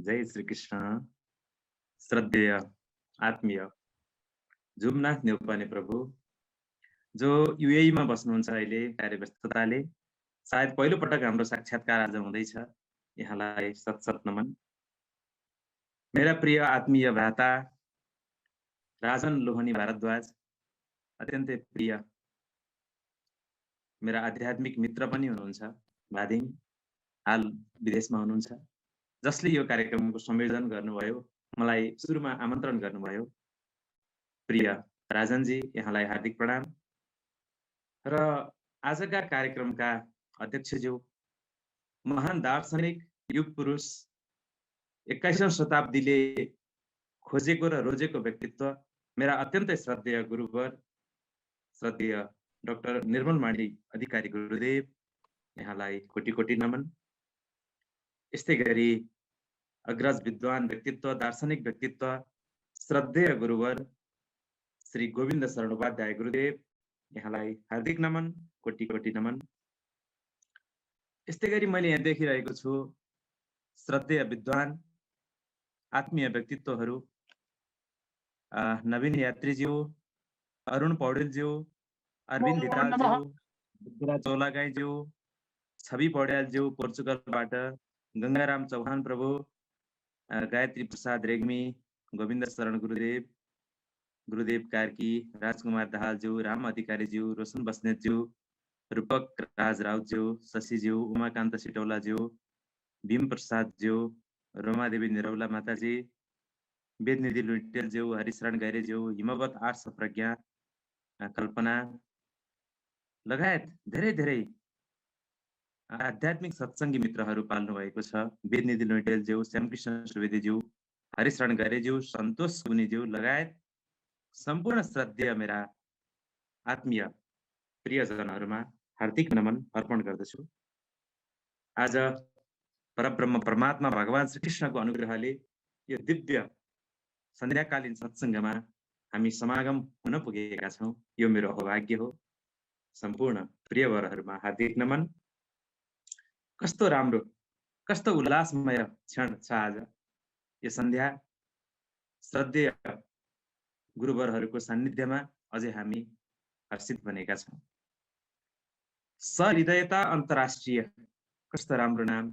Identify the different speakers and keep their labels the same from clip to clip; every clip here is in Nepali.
Speaker 1: जय श्री कृष्ण। श्रद्धेय आत्मीय जुमनाथ नेउपाने प्रभु, जो युएई मा बस्नुहुन्छ अहिले कार्यव्यस्तताले, सायद पहिलो पटक हाम्रो साक्षात्कार आज हुँदैछ। यहाँलाई शत शत नमन। मेरा प्रिय आत्मीय भ्राता राजन लोहनी भारद्वाज, अत्यन्तै प्रिय मेरा आध्यात्मिक मित्र पनि हुनुहुन्छ भादिङ, हाल विदेशमा हुनुहुन्छ, जसले यो कार्यक्रमको संयोजन गर्नुभयो, मलाई सुरुमा आमन्त्रण गर्नुभयो। प्रिय राजनजी, यहाँलाई हार्दिक प्रणाम। र आजका कार्यक्रमका अध्यक्षज्यू, महान दार्शनिक युग पुरुष, 21औं शताब्दीले खोजेको र रोजेको व्यक्तित्व, मेरा अत्यन्तै श्रद्धेय गुरुवर, श्रद्धेय डाक्टर निर्मल माडी अधिकारी गुरुदेव, यहाँलाई कोटि कोटि नमन। यस्तै गरी अग्रज विद्वान व्यक्तित्व, दार्शनिक व्यक्तित्व, श्रद्धेय गुरुवर श्री गोविन्द शरण उपाध्याय गुरुदेव, यहाँलाई हार्दिक नमन, कोटि कोटि नमन। यस्तै गरी मैले यहाँ देखिरहेको छु श्रद्धेय विद्वान आत्मीय व्यक्तित्वहरू, नवीन यात्रीज्यू, अरुण पौडेलज्यू, अरविन्द धितालज्यू, बुद्धराज चौलागाईज्यू, छवि पौड्यालज्यू पोर्चुगलबाट, गंगाराम चौहान प्रभु, गायत्री प्रसाद रेग्मी, गोविन्द शरण गुरुदेव, गुरुदेव कार्की, राजकुमार दाहालज्यू, राम अधिकारीज्यू, रोशन बस्नेतज्यू, रूपक राज राउतज्यू, शशिज्यू, उमाकान्त सिटौलाज्यू, भीम प्रसादज्यू, रोमादेवी निरौला माताजी, वेदनिधि लुइटेलज्यू, हरिशरण गैरेज्यू, हिमवत आर्ट्स प्रज्ञा, कल्पना लगायत धेरै धेरै आध्यात्मिक सत्सङ्गी मित्रहरू पाल्नु भएको छ। वेदनिधि लुइटेलज्यू, श्यामकृष्ण सुवेदीज्यू, हरिशरण गैरेज्यू, सन्तोष गुनीज्यू लगायत सम्पूर्ण श्रद्धेय मेरा आत्मीय प्रियजनहरूमा हार्दिक नमन अर्पण गर्दछु। आज परब्रह्म परमात्मा भगवान श्रीकृष्णको अनुग्रहले यो दिव्य सन्ध्याकालीन सत्सङ्गमा हामी समागम हुन पुगेका छौँ। यो मेरो अभाग्य हो। सम्पूर्ण प्रियवरहरूमा हार्दिक नमन। कस्तो राम्रो, कस्तो उल्लासमय क्षण छ आज यो सन्ध्या। श्रद्धेय गुरुवरहरूको सान्निध्यमा अझै हामी हर्षित बनेका छौँ। सहृदयता अन्तर्राष्ट्रिय, कस्तो राम्रो नाम,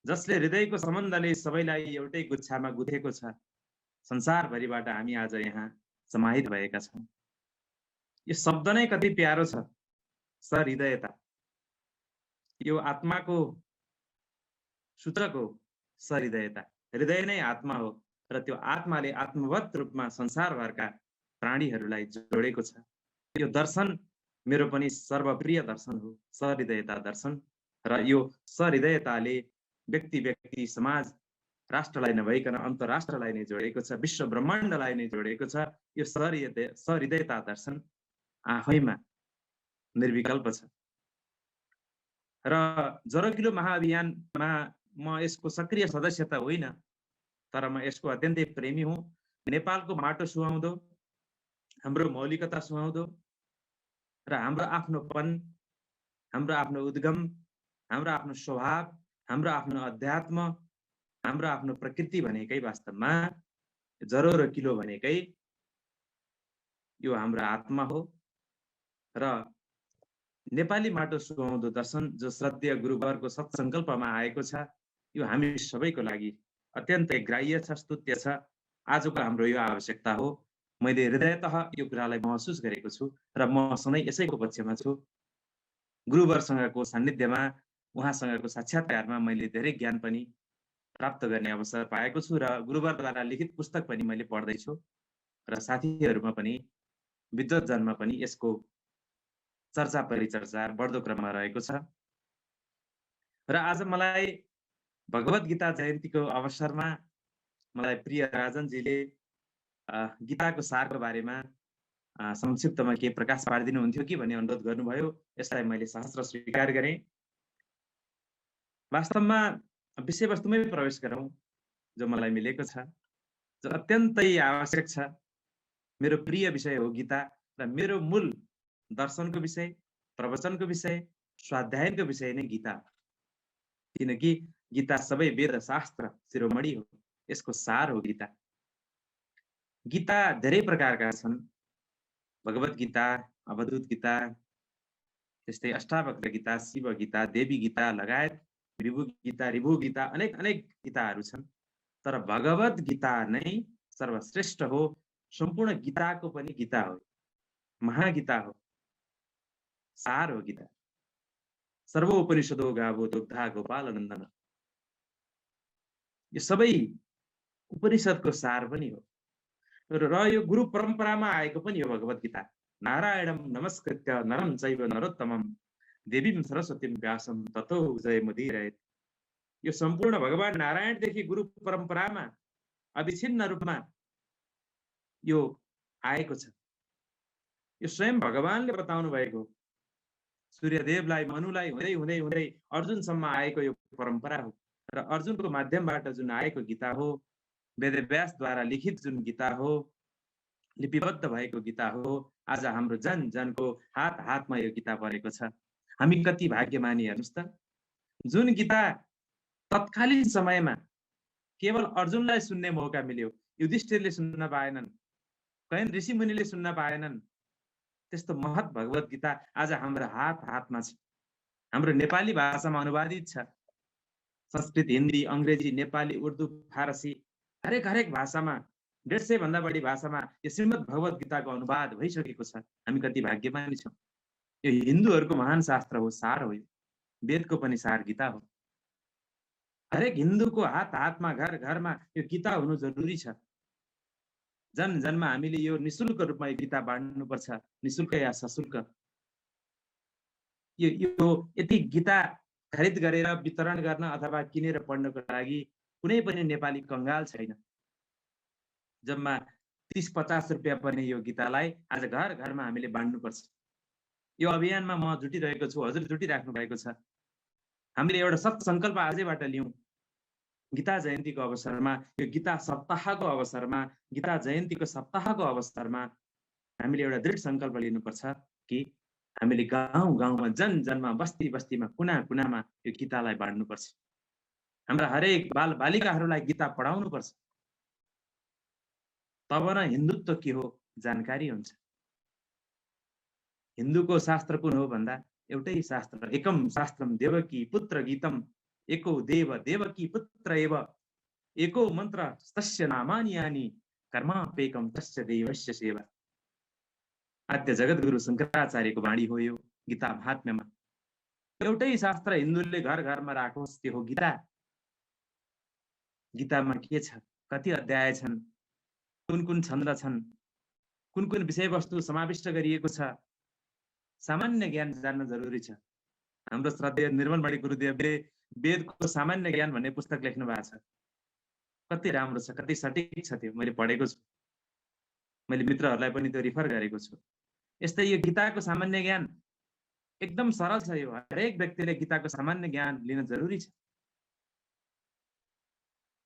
Speaker 1: जसले हृदयको सम्बन्धले सबैलाई एउटै गुच्छामा गुथेको छ। संसारभरिबाट हामी आज यहाँ समाहित भएका छौँ। यो शब्द नै कति प्यारो छ, सहृदयता। यो आत्माको सूचक हो। सहृदयता, हृदय नै आत्मा हो र त्यो आत्माले आत्मवत् रूपमा संसारभरका प्राणीहरूलाई जोडेको छ। यो दर्शन मेरो पनि सर्वप्रिय दर्शन हो, सहृदयता दर्शन। र यो सहृदयताले व्यक्ति व्यक्ति समाज राष्ट्रलाई नभइकन अन्तर्राष्ट्रलाई नै जोडेको छ, विश्व ब्रह्माण्डलाई नै जोडेको छ। यो सहृदयता दर्शन आफैमा निर्विकल्प छ। र जरोकिलो महाअभियानमा म यसको सक्रिय सदस्य त होइन, तर म यसको अत्यन्तै प्रेमी हुँ। नेपालको माटो सुहाउँदो, हाम्रो मौलिकता सुहाउँदो र हाम्रो आफ्नोपन, हाम्रो आफ्नो उद्गम, हाम्रो आफ्नो स्वभाव, हाम्रो आफ्नो अध्यात्म, हाम्रो आफ्नो प्रकृति भनेकै वास्तवमा जरो र किलो भनेकै यो हाम्रो आत्मा हो। र नेपाली माटो सुहाउँदो दर्शन जो श्रद्धेय गुरुवरको सत्सङ्कल्पमा आएको छ, यो हामी सबैको लागि अत्यन्तै ग्राह्य छ, स्तुत्य छ। आजको हाम्रो यो आवश्यकता हो। मैले हृदयतः यो कुरालाई महसुस गरेको छु र म सधैँ यसैको पक्षमा छु। गुरुवरसँगको सान्निध्यमा, उहाँसँगको साक्षात्कारमा मैले धेरै ज्ञान पनि प्राप्त गर्ने अवसर पाएको छु र गुरुवरद्वारा लिखित पुस्तक पनि मैले पढ्दैछु र साथीहरूमा पनि, विद्वतजनमा पनि यसको चर्चा परिचर्चा बढ्दो क्रममा रहेको छ। र आज मलाई भगवत गीता जयन्तीको अवसरमा मलाई प्रिय राजनजीले गीताको सारको बारेमा संक्षिप्तमा के प्रकाश पारिदिनुहुन्थ्यो कि भन्ने अनुरोध गर्नुभयो। यसलाई मैले सहस्र स्वीकार गरेँ। वास्तवमा विषयवस्तुमै प्रवेश गरौँ, जो मलाई मिलेको छ, जो अत्यन्तै आवश्यक छ। मेरो प्रिय विषय हो गीता र मेरो मूल दर्शनको विषय, प्रवचनको विषय, स्वाध्यायनको विषय नै गीता। किनकि गीता सबै वेद शास्त्र शिरोमणि हो, यसको सार हो गीता। गीता धेरै प्रकारका छन्। भगवत गीता, अवधूत गीता, त्यस्तै अष्टावक्र गीता, शिव गीता, देवी गीता लगायत विभु गीता, ऋभु गीता, अनेक अनेक गीताहरू छन्। तर भगवत गीता नै सर्वश्रेष्ठ हो, सम्पूर्ण गीताको पनि गीता हो, महागीता हो, सार हो गीता। सर्वोपनिषदो गावो दुग्धा गोपालनन्दन। यो सबै उपनिषदको सार पनि हो र यो गुरु परम्परामा आएको पनि हो भगवत गीता। नारायणं नमस्कृत्य नरं चैव नरोत्तमं देवीं सरस्वतीं व्यासं ततो जयमुदीरयेत्। यो सम्पूर्ण भगवान नारायणदेखि गुरु परम्परामा अविच्छिन्न रूपमा यो आएको छ। यो स्वयं भगवानले बताउनु भएको हो। सूर्यदेवलाई, मनुलाई हुँदै हुँदै हुँदै अर्जुनसम्म आएको यो परम्परा हो र अर्जुनको माध्यमबाट जुन आएको गीता हो, वेदव्यासद्वारा लिखित जुन गीता हो, लिपिबद्ध भएको गीता हो, आज हाम्रो जन जनको हात हातमा यो गीता परेको छ। हामी कति भाग्यमानी हेर्नुस् त। जुन गीता तत्कालीन समयमा केवल अर्जुनलाई सुन्ने मौका मिल्यो, युधिष्ठिरले सुन्न पाएनन्, कैयन ऋषिमुनिले सुन्न पाएनन्, त्यस्तो महत भगवत गीता आज हाम्रो हात हातमा छ। हाम्रो नेपाली भाषामा अनुवादित छ। संस्कृत, हिन्दी, अंग्रेजी, नेपाली, उर्दू, फारसी हरेक भाषामा 150 भन्दा बढी भाषामा यो श्रीमद् भगवत गीताको अनुवाद भइसकेको छ। हामी कति भाग्यमानी छौं। यो हिन्दूहरूको महान शास्त्र हो, सार हो। यो वेदको पनि सार गीता हो। हरेक हिन्दूको हात हातमा, घर घरमा यो गीता हुनु जरुरी छ। जन जनमा हामीले यो निशुल्क रूपमा यो गीता बाँड्नुपर्छ, निशुल्क या सशुल्क। यो यति गीता खरिद गरेर वितरण गर्न अथवा किनेर पढ्नको लागि कुनै पनि नेपाली कंगाल छैन। जम्मा 30-50 रुपियाँ पर्ने यो गीतालाई आज घर घरमा हामीले बाँड्नुपर्छ। यो अभियानमा म जुटिरहेको छु, हजुर जुटिराख्नु भएको छ। हामीले एउटा सत् संकल्प आजैबाट लियौं। गीता जयन्तीको अवसरमा, यो गीता सप्ताहको अवसरमा, गीता जयन्तीको सप्ताहको अवसरमा हामीले एउटा दृढ संकल्प लिनुपर्छ कि हामीले गाउँ गाउँमा, जन जनमा, बस्ती बस्तीमा, कुना कुनामा यो गीतालाई बाँड्नुपर्छ। हाम्रा हरेक बाल बालिकाहरूलाई गीता पढाउनुपर्छ। तब न हिन्दुत्व के हो जानकारी हुन्छ। हिन्दूको शास्त्र कुन हो भन्दा एउटै शास्त्र, एकम शास्त्रम देवकी पुत्र गीतम, एको देव देवकी पुत्र एव, एको मन्त्र तस्य नामानि यानि, कर्मापेकम तस्य देवस्य सेवा। आद्य जगद्गुरु शंकराचार्यको वाणी हो यो गीता महात्म्यमा। एउटै शास्त्र हिन्दूले घर घरमा राखोस्, त्यो हो गीता। गीतामा के छ, कति अध्याय छन्, कुन कुन छन्द छन्, कुन कुन विषयवस्तु समाविष्ट गरिएको छ, सामान्य ज्ञान जान्न जरुरी छ। हाम्रो श्रद्धेय निर्मलमणि गुरुदेवले वेदको सामान्य ज्ञान भन्ने पुस्तक लेख्नु भएको छ। कति राम्रो छ, कति सटिक छ, त्यो मैले पढेको छु। मैले मित्रहरूलाई पनि त्यो रिफर गरेको छु। यस्तै यो गीताको सामान्य ज्ञान एकदम सरल छ। यो हरेक व्यक्तिले गीताको सामान्य ज्ञान लिन जरुरी छ।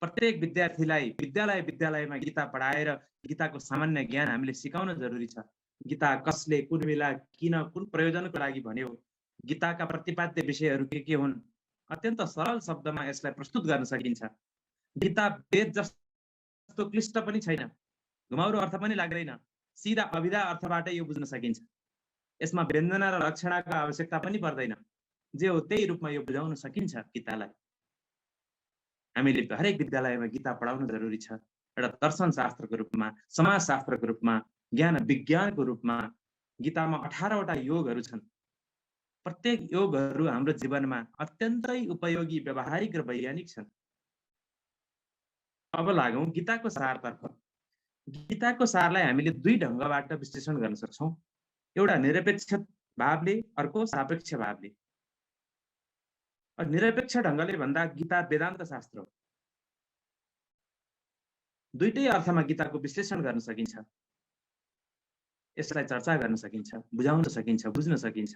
Speaker 1: प्रत्येक विद्यार्थीलाई विद्यालयमा गीता पढाएर गीताको सामान्य ज्ञान हामीले सिकाउन जरुरी छ। गीता कसले, कुन बेला, किन, कुन प्रयोजनको लागि भन्यो, गीताका प्रतिपाद्य विषयहरू के हुन्, अत्यन्त सरल शब्दमा यसलाई प्रस्तुत गर्न सकिन्छ। गीता वेद जस्तो क्लिष्ट पनि छैन, घुमाउरो अर्थ पनि लाग्दैन, सिधा अभिधा अर्थबाट यो बुझ्न सकिन्छ। यसमा व्यञ्जना र लक्षणाको आवश्यकता पनि पर्दैन। जे हो त्यही रूपमा यो बुझाउन सकिन्छ गीतालाई। हामीले हरेक विद्यालयमा गीता पढाउन जरुरी छ। एउटा दर्शन शास्त्रको रूपमा, समाज शास्त्रको रूपमा, ज्ञान विज्ञानको रूपमा गीतामा 18वटा योगहरू छन्। प्रत्येक योगहरू हाम्रो जीवनमा अत्यन्तै उपयोगी, व्यावहारिक र वैज्ञानिक छन्। अब लागौं गीताको सारतर्फ। गीताको सारलाई हामीले दुई ढंगबाट विश्लेषण गर्न सक्छौं। एउटा निरपेक्ष भावले, अर्को सापेक्ष भावले। निरपेक्ष ढंगले भन्दा गीता वेदान्त शास्त्र हो। दुईटै अर्थमा गीताको विश्लेषण गर्न सकिन्छ, यसलाई चर्चा गर्न सकिन्छ, बुझाउन सकिन्छ, बुझ्न सकिन्छ।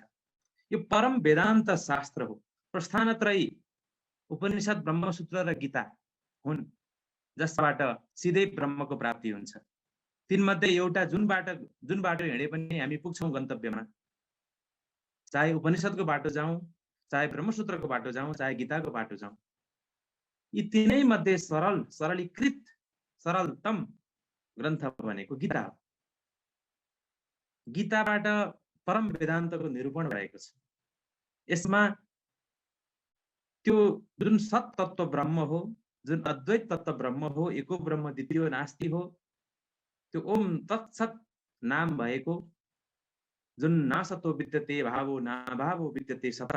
Speaker 1: यो परम वेदान्त शास्त्र हो। प्रस्थानत्रयी, उपनिषद, ब्रह्मसूत्र र गीता हुन् जसबाट सिधै ब्रह्मको प्राप्ति हुन्छ। तीनमध्ये एउटा जुन बाटो हिँडे पनि हामी पुग्छौं गन्तव्यमा। चाहे उपनिषदको बाटो जाउँ, चाहे ब्रह्मसूत्रको बाटो जाउँ, चाहे गीताको बाटो जाउँ, यी तीनै मध्ये सरलीकृत सरलतम ग्रन्थ भनेको गीता हो। गीताबाट परम वेदान्तको निरूपण भएको छ। यसमा त्यो जुन सत तत्व ब्रह्म हो, जुन अद्वैत तत्व ब्रह्म हो, एको ब्रह्म द्वितीयो नास्ति हो, त्यो ओम तत्सत नाम भएको, जुन नासतो विद्यते भावो नाभावो विद्यते सत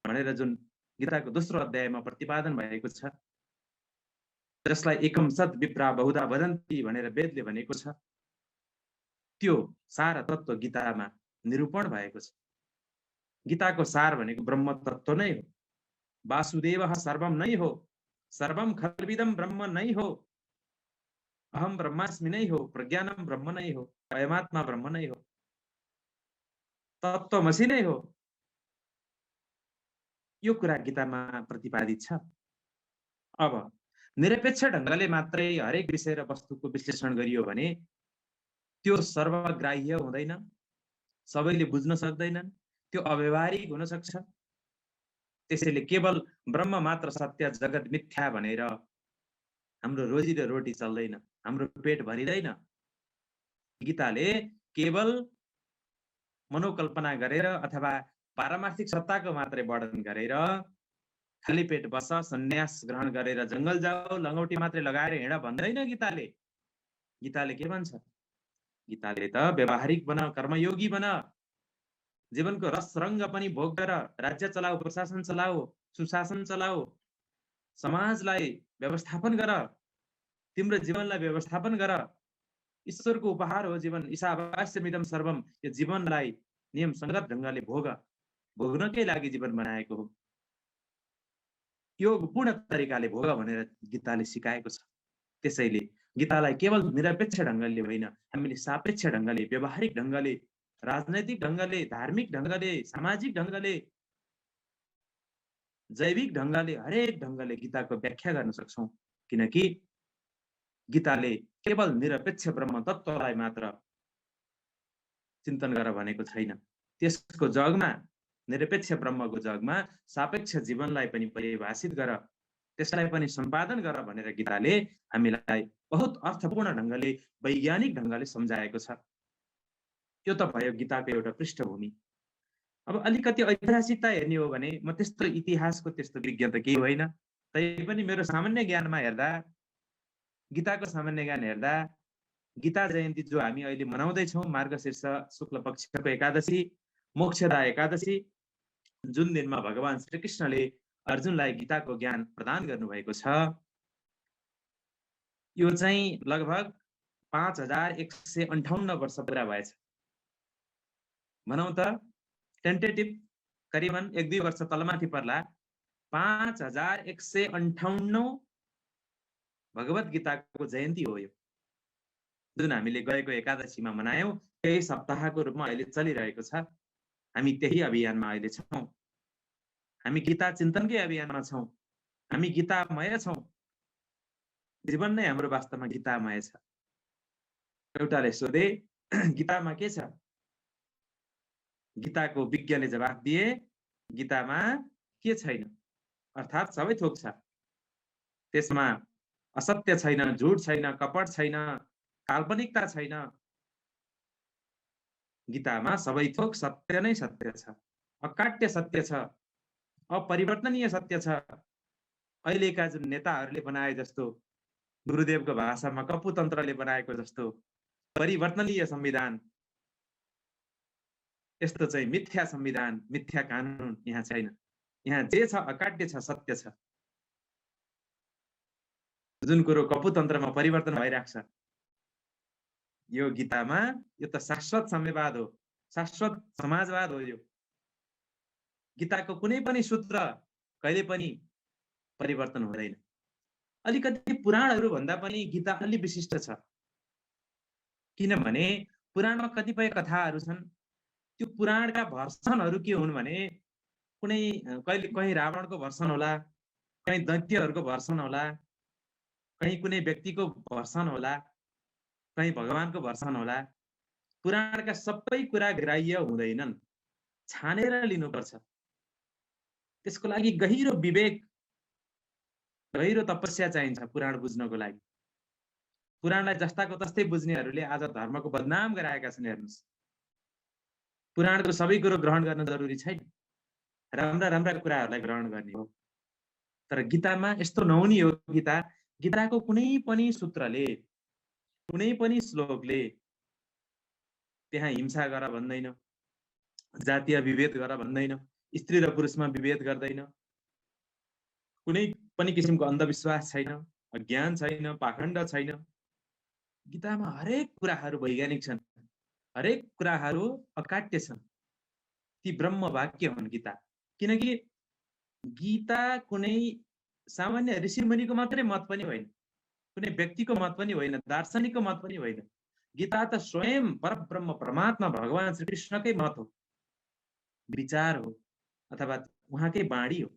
Speaker 1: भनेर जुन गीताको दोस्रो अध्यायमा प्रतिपादन भएको छ, जसलाई एकम सत विप्रा बहुधा वदन्ति भनेर वेदले भनेको छ, त्यो सार तत्व गीतामा निरूपण भएको छ। गीताको सार भनेको ब्रह्म तत्व नै हो। वासुदेवः सर्वम नै हो, सर्वम खल्विदम ब्रह्म नै हो, अहम ब्रह्मास्मि नै हो, प्रज्ञानम ब्रह्म नै हो, अयमात्मा ब्रह्म नै हो, तत्त्वमसि नै हो। यो कुरा गीतामा प्रतिपादित छ। अब निरपेक्ष ढङ्गले मात्रै हरेक विषय र वस्तुको विश्लेषण गरियो भने त्यो सर्वग्राह्य हुँदैन, सबैले बुझ्न सक्दैनन्, त्यो अव्यवहारिक हुन सक्छ। त्यसैले केवल ब्रह्म मात्र सत्य, जगत मिथ्या भनेर हाम्रो रोजी र रोटी चल्दैन, हाम्रो पेट भरिदैन। गीताले केवल मनोकल्पना गरेर अथवा पारमार्थिक सत्ताको मात्रै वर्णन गरेर खाली पेट बस, सन्यास ग्रहण गरेर जंगल जाऊ, लङ्गौटी मात्रै लगाएर हिँड भन्दैन गीताले। गीताले के भन्छ? गीताले त व्यवहारिक बन, कर्मयोगी बन, जीवनको रस रङ्ग पनि भोग गर, राज्य चलाऊ, प्रशासन चलाऊ, सुशासन चलाऊ, समाजलाई व्यवस्थापन गर, तिम्रो जीवनलाई व्यवस्थापन गर। ईश्वरको उपहार हो जीवन, ईशावास्यमिदं सर्वम। यो जीवनलाई नियम संगत ढङ्गले भोग्नकै लागि जीवन बनाएको हो। योगपूर्ण तरिकाले भोग भनेर गीताले सिकाएको छ। त्यसैले गीतालाई केवल निरपेक्ष ढङ्गले होइन, हामीले सापेक्ष ढङ्गले, व्यवहारिक ढङ्गले, राजनैतिक ढङ्गले, धार्मिक ढङ्गले, सामाजिक ढङ्गले, जैविक ढङ्गले, हरेक ढङ्गले गीताको व्याख्या गर्न सक्छौँ। किनकि गीताले केवल निरपेक्ष ब्रह्म तत्त्वलाई मात्र चिन्तन गर भनेको छैन। त्यसको जगमा, निरपेक्ष ब्रह्मको जगमा सापेक्ष जीवनलाई पनि परिभाषित गर, त्यसलाई पनि सम्पादन गर भनेर गीताले हामीलाई बहुत अर्थपूर्ण ढङ्गले, वैज्ञानिक ढङ्गले सम्झाएको छ। यो त भयो गीताको एउटा पृष्ठभूमि। अब अलिकति ऐतिहासिकता हेर्ने हो भने म त्यस्तो इतिहासको त्यस्तो विज्ञ त केही होइन, तैपनि मेरो सामान्य ज्ञानमा हेर्दा, गीताको सामान्य ज्ञान हेर्दा, गीता जयन्ती जो हामी अहिले मनाउँदैछौँ, मार्गशीर्ष शुक्ल पक्षको एकादशी, मोक्षदा एकादशी, जुन दिनमा भगवान श्रीकृष्णले अर्जुनलाई गीताको ज्ञान प्रदान गर्नुभएको छ, यो चाहिँ लगभग 5158 वर्ष पुरा भएछ। भनौँ त टेन्टेटिभ करिबन 1-2 वर्ष तलमाथि पर्ला, 5158 भगवत गीताको जयन्ती हो यो, जुन हामीले गएको एकादशीमा मनायौँ। त्यही सप्ताहको रूपमा अहिले चलिरहेको छ। हामी त्यही अभियानमा अहिले छौँ। हामी गीता चिन्तनकै अभियानमा छौँ। हामी गीतामय छौँ। जीवन नै हाम्रो वास्तवमा गीतामय छ। एउटाले सोधे गीतामा के छ? गीताको विज्ञले जवाफ दिए गीतामा के छैन, अर्थात् सबै थोक छ। त्यसमा असत्य छैन, झुट छैन, कपट छैन, काल्पनिकता छैन। गीतामा सबै थोक सत्य नै सत्य छ, अकाट्य सत्य छ, अपरिवर्तनीय सत्य छ। अहिलेका जुन नेताहरूले बनाए जस्तो, गुरुदेवको भाषामा कपुतन्त्रले बनाएको जस्तो परिवर्तनीय संविधान, यस्तो चाहिँ मिथ्या संविधान, मिथ्या कानुन यहाँ छैन। यहाँ जे छ अकाट्य छ, सत्य छ। जुन कुरो कपुतन्त्रमा परिवर्तन भइरहेको छ, यो गीतामा यो त शाश्वत साम्यवाद हो, शाश्वत समाजवाद हो। यो गीताको कुनै पनि सूत्र कहिले पनि परिवर्तन हुँदैन। अलिकति पुराणहरू भन्दा पनि गीता अलि विशिष्ट छ, किनभने पुराणमा कतिपय कथाहरू छन्। त्यो पुराणका भर्सनहरू के हुन् भने कहीँ रावणको भर्सन होला, कहीँ दैत्यहरूको भर्सन होला, कहीँ कुनै व्यक्तिको भर्सन होला, कहीँ भगवानको भर्सन होला। पुराणका सबै कुरा ग्राह्य हुँदैनन्, छानेर लिनुपर्छ। त्यसको लागि गहिरो विवेक गहिरो तपस्या चाहिन्छ पुराण बुझ्नको लागि। पुराणलाई जस्ताको तस्तै बुझ्नेहरूले आज धर्मको बदनाम गराएका छन्। हेर्नुहोस्, पुराणको सबै कुरो ग्रहण गर्न जरुरी छैन, राम्रा राम्रा कुराहरूलाई ग्रहण गर्ने हो। तर गीतामा यस्तो नहुने हो। गीताको कुनै पनि सूत्रले, कुनै पनि श्लोकले त्यहाँ हिंसा गर भन्दैन, जातीय विभेद गर भन्दैन, स्त्री र पुरुषमा विभेद गर्दैन, कुनै पनि किसिमको अन्धविश्वास छैन, अज्ञान छैन, पाखण्ड छैन। गीतामा हरेक कुराहरू वैज्ञानिक छन्, हरेक कुराहरू अकाट्य छन्। ती ब्रह्म वाक्य हुन् गीता। किनकि गीता कुनै सामान्य ऋषिमुनिको मात्रै मत पनि होइन, कुनै व्यक्तिको मत पनि होइन, दार्शनिकको मत पनि होइन। गीता त स्वयं परब्रह्म परमात्मा भगवान श्रीकृष्णकै मत हो, विचार हो, अथवा उहाँकै बाणी हो।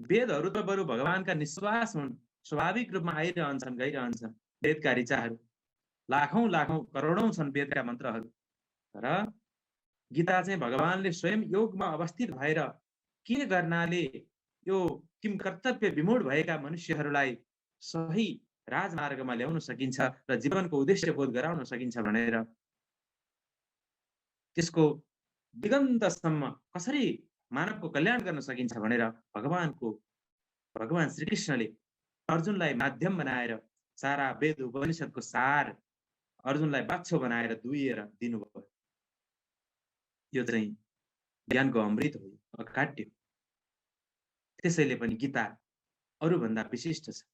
Speaker 1: वेदहरू त बरु भगवानका निश्वास हुन्, स्वाभाविक रूपमा आइरहन्छन्, गइरहन्छन्। वेदका ऋचाहरू लाखौं लाखौं करोडौं छन् वेदका मन्त्रहरू। तर गीता चाहिँ भगवानले स्वयं योगमा अवस्थित भएर के गर्नाले यो किम कर्तव्य विमूढ भएका मनुष्यहरूलाई सही राजमार्गमा ल्याउन सकिन्छ र जीवनको उद्देश्य बोध गराउन सकिन्छ भनेर, त्यसको दिगन्तसम्म कसरी मानवको कल्याण गर्न सकिन्छ भनेर भगवान श्रीकृष्णले अर्जुनलाई माध्यम बनाएर सारा वेद उपनिषदको सार अर्जुनलाई बाछो बनाएर दुहेर दिनुभयो। यो चाहिँ ज्ञानको अमृत हो, अकाट्य। त्यसैले पनि गीता अरूभन्दा विशिष्ट छ,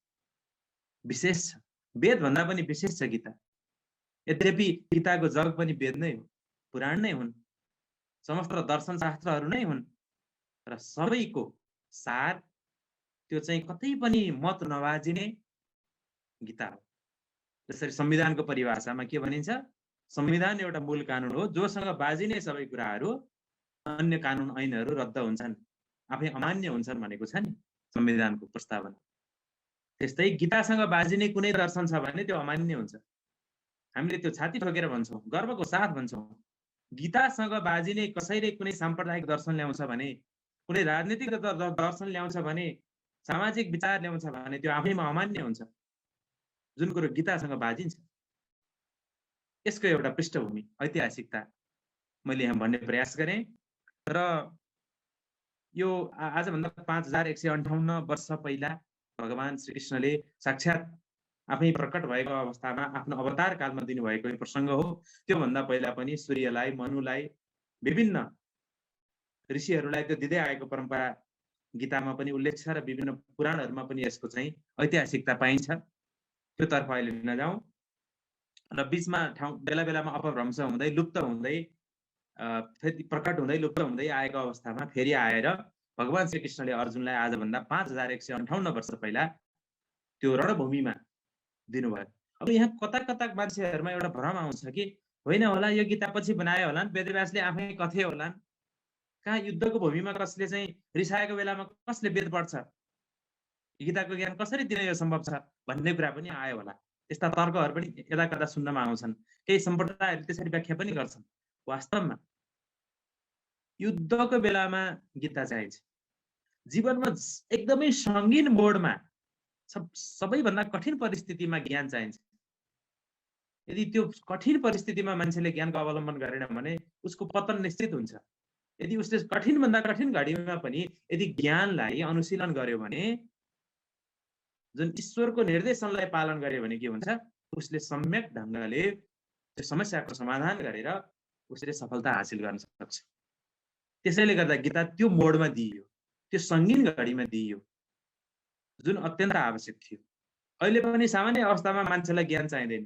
Speaker 1: विशेष छ, वेदभन्दा पनि विशेष छ गीता। यद्यपि गीताको जग पनि वेद नै हो, पुराण नै हुन्, समस्त दर्शन शास्त्रहरू नै हुन्, र सबैको सार त्यो चाहिँ कतै पनि मत नबाजिने गीता हो। जसरी संविधानको परिभाषामा के भनिन्छ, संविधान एउटा मूल कानुन हो, जोसँग बाजिने सबै कुराहरू अन्य कानुन ऐनहरू रद्द हुन्छन्, आफै अमान्य हुन्छन् भनेको छ नि संविधानको प्रस्तावना। त्यस्तै गीतासँग बाजिने कुनै दर्शन छ भने त्यो अमान्य हुन्छ। हामीले त्यो छाती ठोकेर भन्छौँ, गर्वको साथ भन्छौँ। गीतासँग बाजिने कसैले कुनै साम्प्रदायिक दर्शन ल्याउँछ भने, कुनै राजनीतिक दर्शन ल्याउँछ भने, सामाजिक विचार ल्याउँछ भने त्यो आफैमा अमान्य हुन्छ, जुन कुरो गीतासँग बाजिन्छ। यसको एउटा पृष्ठभूमि, ऐतिहासिकता मैले यहाँ भन्ने प्रयास गरेँ। र यो आजभन्दा 5158 वर्ष पहिला भगवान श्रीकृष्णले साक्षात् आफै प्रकट भएको अवस्थामा आफ्नो अवतार कालमा दिनुभएको प्रसङ्ग हो। त्योभन्दा पहिला पनि सूर्यलाई, मनुलाई, विभिन्न ऋषिहरूलाई त्यो दिँदै आएको परम्परा गीतामा पनि उल्लेख छ र विभिन्न पुराणहरूमा पनि यसको चाहिँ ऐतिहासिकता पाइन्छ। त्योतर्फ अहिले नजाउँ। र बीचमा बेला बेलामा अपभ्रंश हुँदै, लुप्त हुँदै, फेरि प्रकट हुँदै, लुप्त हुँदै आएको अवस्थामा फेरि आएर भगवान श्रीकृष्णले अर्जुनलाई आजभन्दा 5158 वर्ष पहिला त्यो रणभूमिमा दिनुभयो। अब यहाँ कता कता मान्छेहरूमा एउटा भ्रम आउँछ कि होइन होला, यो गीता पछि बनायो होला, वेदव्यासले आफै कथे होला, कहाँ युद्धको भूमिमा कसले चाहिँ रिसाएको बेलामा कसले वेद पढ्छ, गीताको ज्ञान कसरी दिन यो सम्भव छ भन्ने कुरा पनि आयो होला। त्यस्ता तर्कहरू पनि यता कता सुन्नमा आउँछन्। केही सम्प्रदायहरूले त्यसरी व्याख्या पनि गर्छन्। वास्तवमा युद्धको बेलामा गीता चाहिन्छ, जीवनमा एकदमै सङ्गीन मोडमा, सबैभन्दा कठिन परिस्थितिमा ज्ञान चाहिन्छ। यदि त्यो कठिन परिस्थितिमा मान्छेले ज्ञानको अवलम्बन गरेन भने उसको पतन निश्चित हुन्छ। यदि उसले कठिनभन्दा कठिन घडीमा पनि यदि ज्ञानलाई अनुशीलन गर्यो भने, जुन ईश्वरको निर्देशनलाई पालन गर्यो भने के हुन्छ, उसले सम्यक ढङ्गले त्यो समस्याको समाधान गरेर उसले सफलता हासिल गर्न सक्छ। त्यसैले गर्दा गीता त्यो मोडमा दिइयो, त्यो सङ्गीन घडीमा दिइयो, जुन अत्यन्त आवश्यक थियो। अहिले पनि सामान्य अवस्थामा मान्छेलाई ज्ञान चाहिँदैन,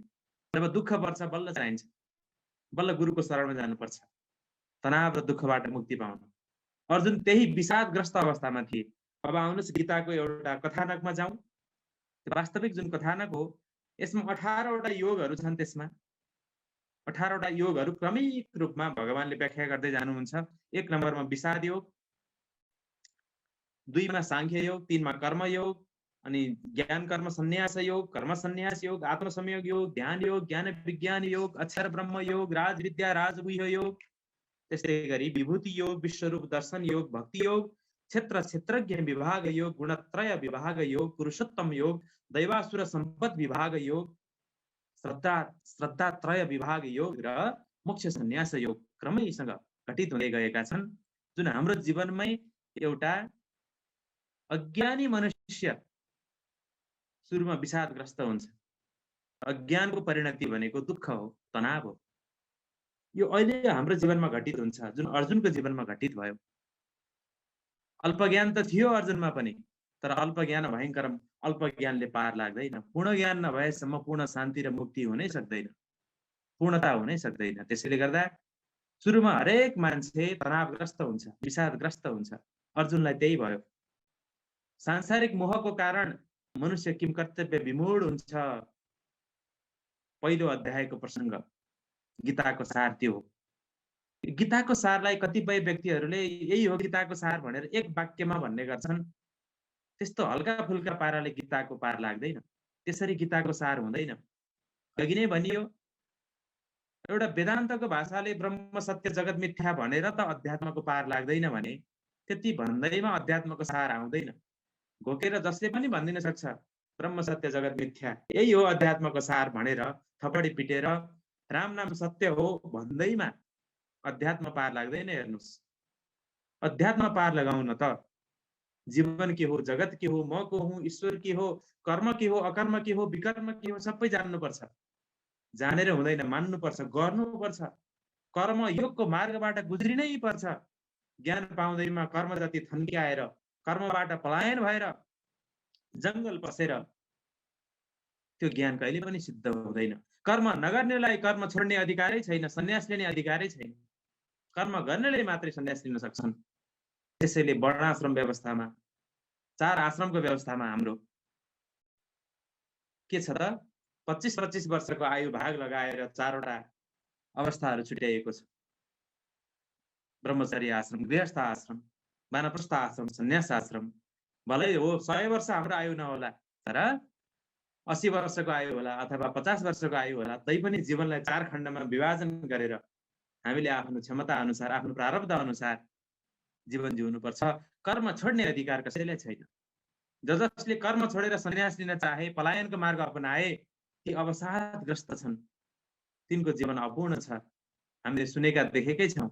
Speaker 1: जब दुःख पर्छ बल्ल चाहिन्छ, बल्ल गुरुको शरणमा जानुपर्छ तनाव र दुःखबाट मुक्ति पाउन। अर्जुन त्यही विषादग्रस्त अवस्थामा थिए। अब आउनुहोस् गीताको एउटा कथानकमा जाउँ। वास्तविक जुन कथानक हो, यसमा 18वटा योगहरू छन्। त्यसमा 18वटा योगहरू क्रमिक रूपमा भगवानले व्याख्या गर्दै जानुहुन्छ। 1 नम्बरमा विषाद योग, 2 मा सांख्य योग, 3 मा कर्म योग, अनि ज्ञान कर्म सन्यास योग, कर्म सन्यास योग, आत्मसंयोग योग, ध्यान योग, ज्ञान विज्ञान योग, अक्षर ब्रह्म योग, राजविद्या राजगुह्य योग, त्यस्तै गरी विभूति योग, विश्वरूप दर्शन योग, भक्ति योग, क्षेत्र क्षेत्रज्ञ विभाग योग, गुणत्रय विभाग योग, पुरुषोत्तम योग, दैवासुर सम्पद विभाग योग, श्रद्धात्रय विभाग योग र मोक्ष सन्यास योग क्रमैसँग घटित हुँदै गएका छन्, जुन हाम्रो जीवनमै एउटा अज्ञानी मनुष्य सुरुमा विषादग्रस्त हुन्छ। अज्ञानको परिणति भनेको दुःख हो, तनाव हो। यो अहिले हाम्रो जीवनमा घटित हुन्छ, जुन अर्जुनको जीवनमा घटित भयो। अल्पज्ञान त थियो अर्जुनमा पनि, तर अल्पज्ञान भयङ्करम, अल्पज्ञानले पार लाग्दैन। पूर्ण ज्ञान नभएसम्म पूर्ण शान्ति र मुक्ति हुनै सक्दैन, पूर्णता हुनै सक्दैन। त्यसैले गर्दा सुरुमा हरेक मान्छे तनावग्रस्त हुन्छ, विषादग्रस्त हुन्छ। अर्जुनलाई त्यही भयो। सांसारिक मोहको कारण मनुष्य किम कर्तव्य विमूढ हुन्छ। पहिलो अध्यायको प्रसङ्ग गीताको सार त्यो हो। गीताको सारलाई कतिपय व्यक्तिहरूले यही हो गीताको सार भनेर एक वाक्यमा भन्ने गर्छन्। त्यस्तो हल्का फुल्का पाराले गीताको पार लाग्दैन, त्यसरी गीताको सार हुँदैन। अघि नै भनियो, एउटा वेदान्तको भाषाले ब्रह्म सत्य जगत मिथ्या भनेर त अध्यात्मको पार लाग्दैन भने त्यति भन्दैमा अध्यात्मको सार आउँदैन। घोकेर जसले पनि भनिदिन सक्छ ब्रह्म सत्य जगत मिथ्या, यही हो अध्यात्मको सार भनेर थपडी पिटेर राम नाम सत्य हो भन्दैमा अध्यात्म पार लाग्दैन। हेर्नुस्, अध्यात्म पार लगाउन त जीवन के हो, जगत के हो, म को हुँ, ईश्वर के हो, कर्म के हो, अकर्म के हो, विकर्म के हो, सबै जान्नुपर्छ। जानेर हुँदैन, मान्नुपर्छ, गर्नुपर्छ। कर्म योगको मार्गबाट गुज्रिनै पर्छ। ज्ञान पाउँदैमा कर्म जति थन्क्याएर, कर्मबाट पलायन भएर जङ्गल पसेर त्यो ज्ञान कहिले पनि सिद्ध हुँदैन। कर्म नगर्नेलाई कर्म छोड्ने अधिकारै छैन, सन्यास लिने अधिकारै छैन। कर्म गर्नेले मात्रै सन्यास लिन सक्छन्। त्यसैले वर्णाश्रम व्यवस्थामा, 4 आश्रमको व्यवस्थामा हाम्रो के छ त 25-25 वर्षको आयु भाग लगाएर 4वटा अवस्थाहरू छुट्याइएको छ। ब्रह्मचर्य आश्रम, गृहस्थ आश्रम, वानप्रस्थ आश्रम, सन्यास आश्रम। भलै हो 100 वर्ष हाम्रो आयु नहोला, तर 80 वर्षको आयु होला अथवा 50 वर्षको आयु होला, तैपनि जीवनलाई 4 खण्डमा विभाजन गरेर हामीले आफ्नो क्षमता अनुसार, आफ्नो प्रारब्ध अनुसार जीवन जिउनुपर्छ। कर्म छोड्ने अधिकार कसैलाई छैन। जसले कर्म छोडेर सन्यास लिन चाहे, पलायनको मार्ग अपनाए, ती अवसादग्रस्त छन्, तिनको जीवन अपूर्ण छ। हामीले सुनेका देखेकै छौँ।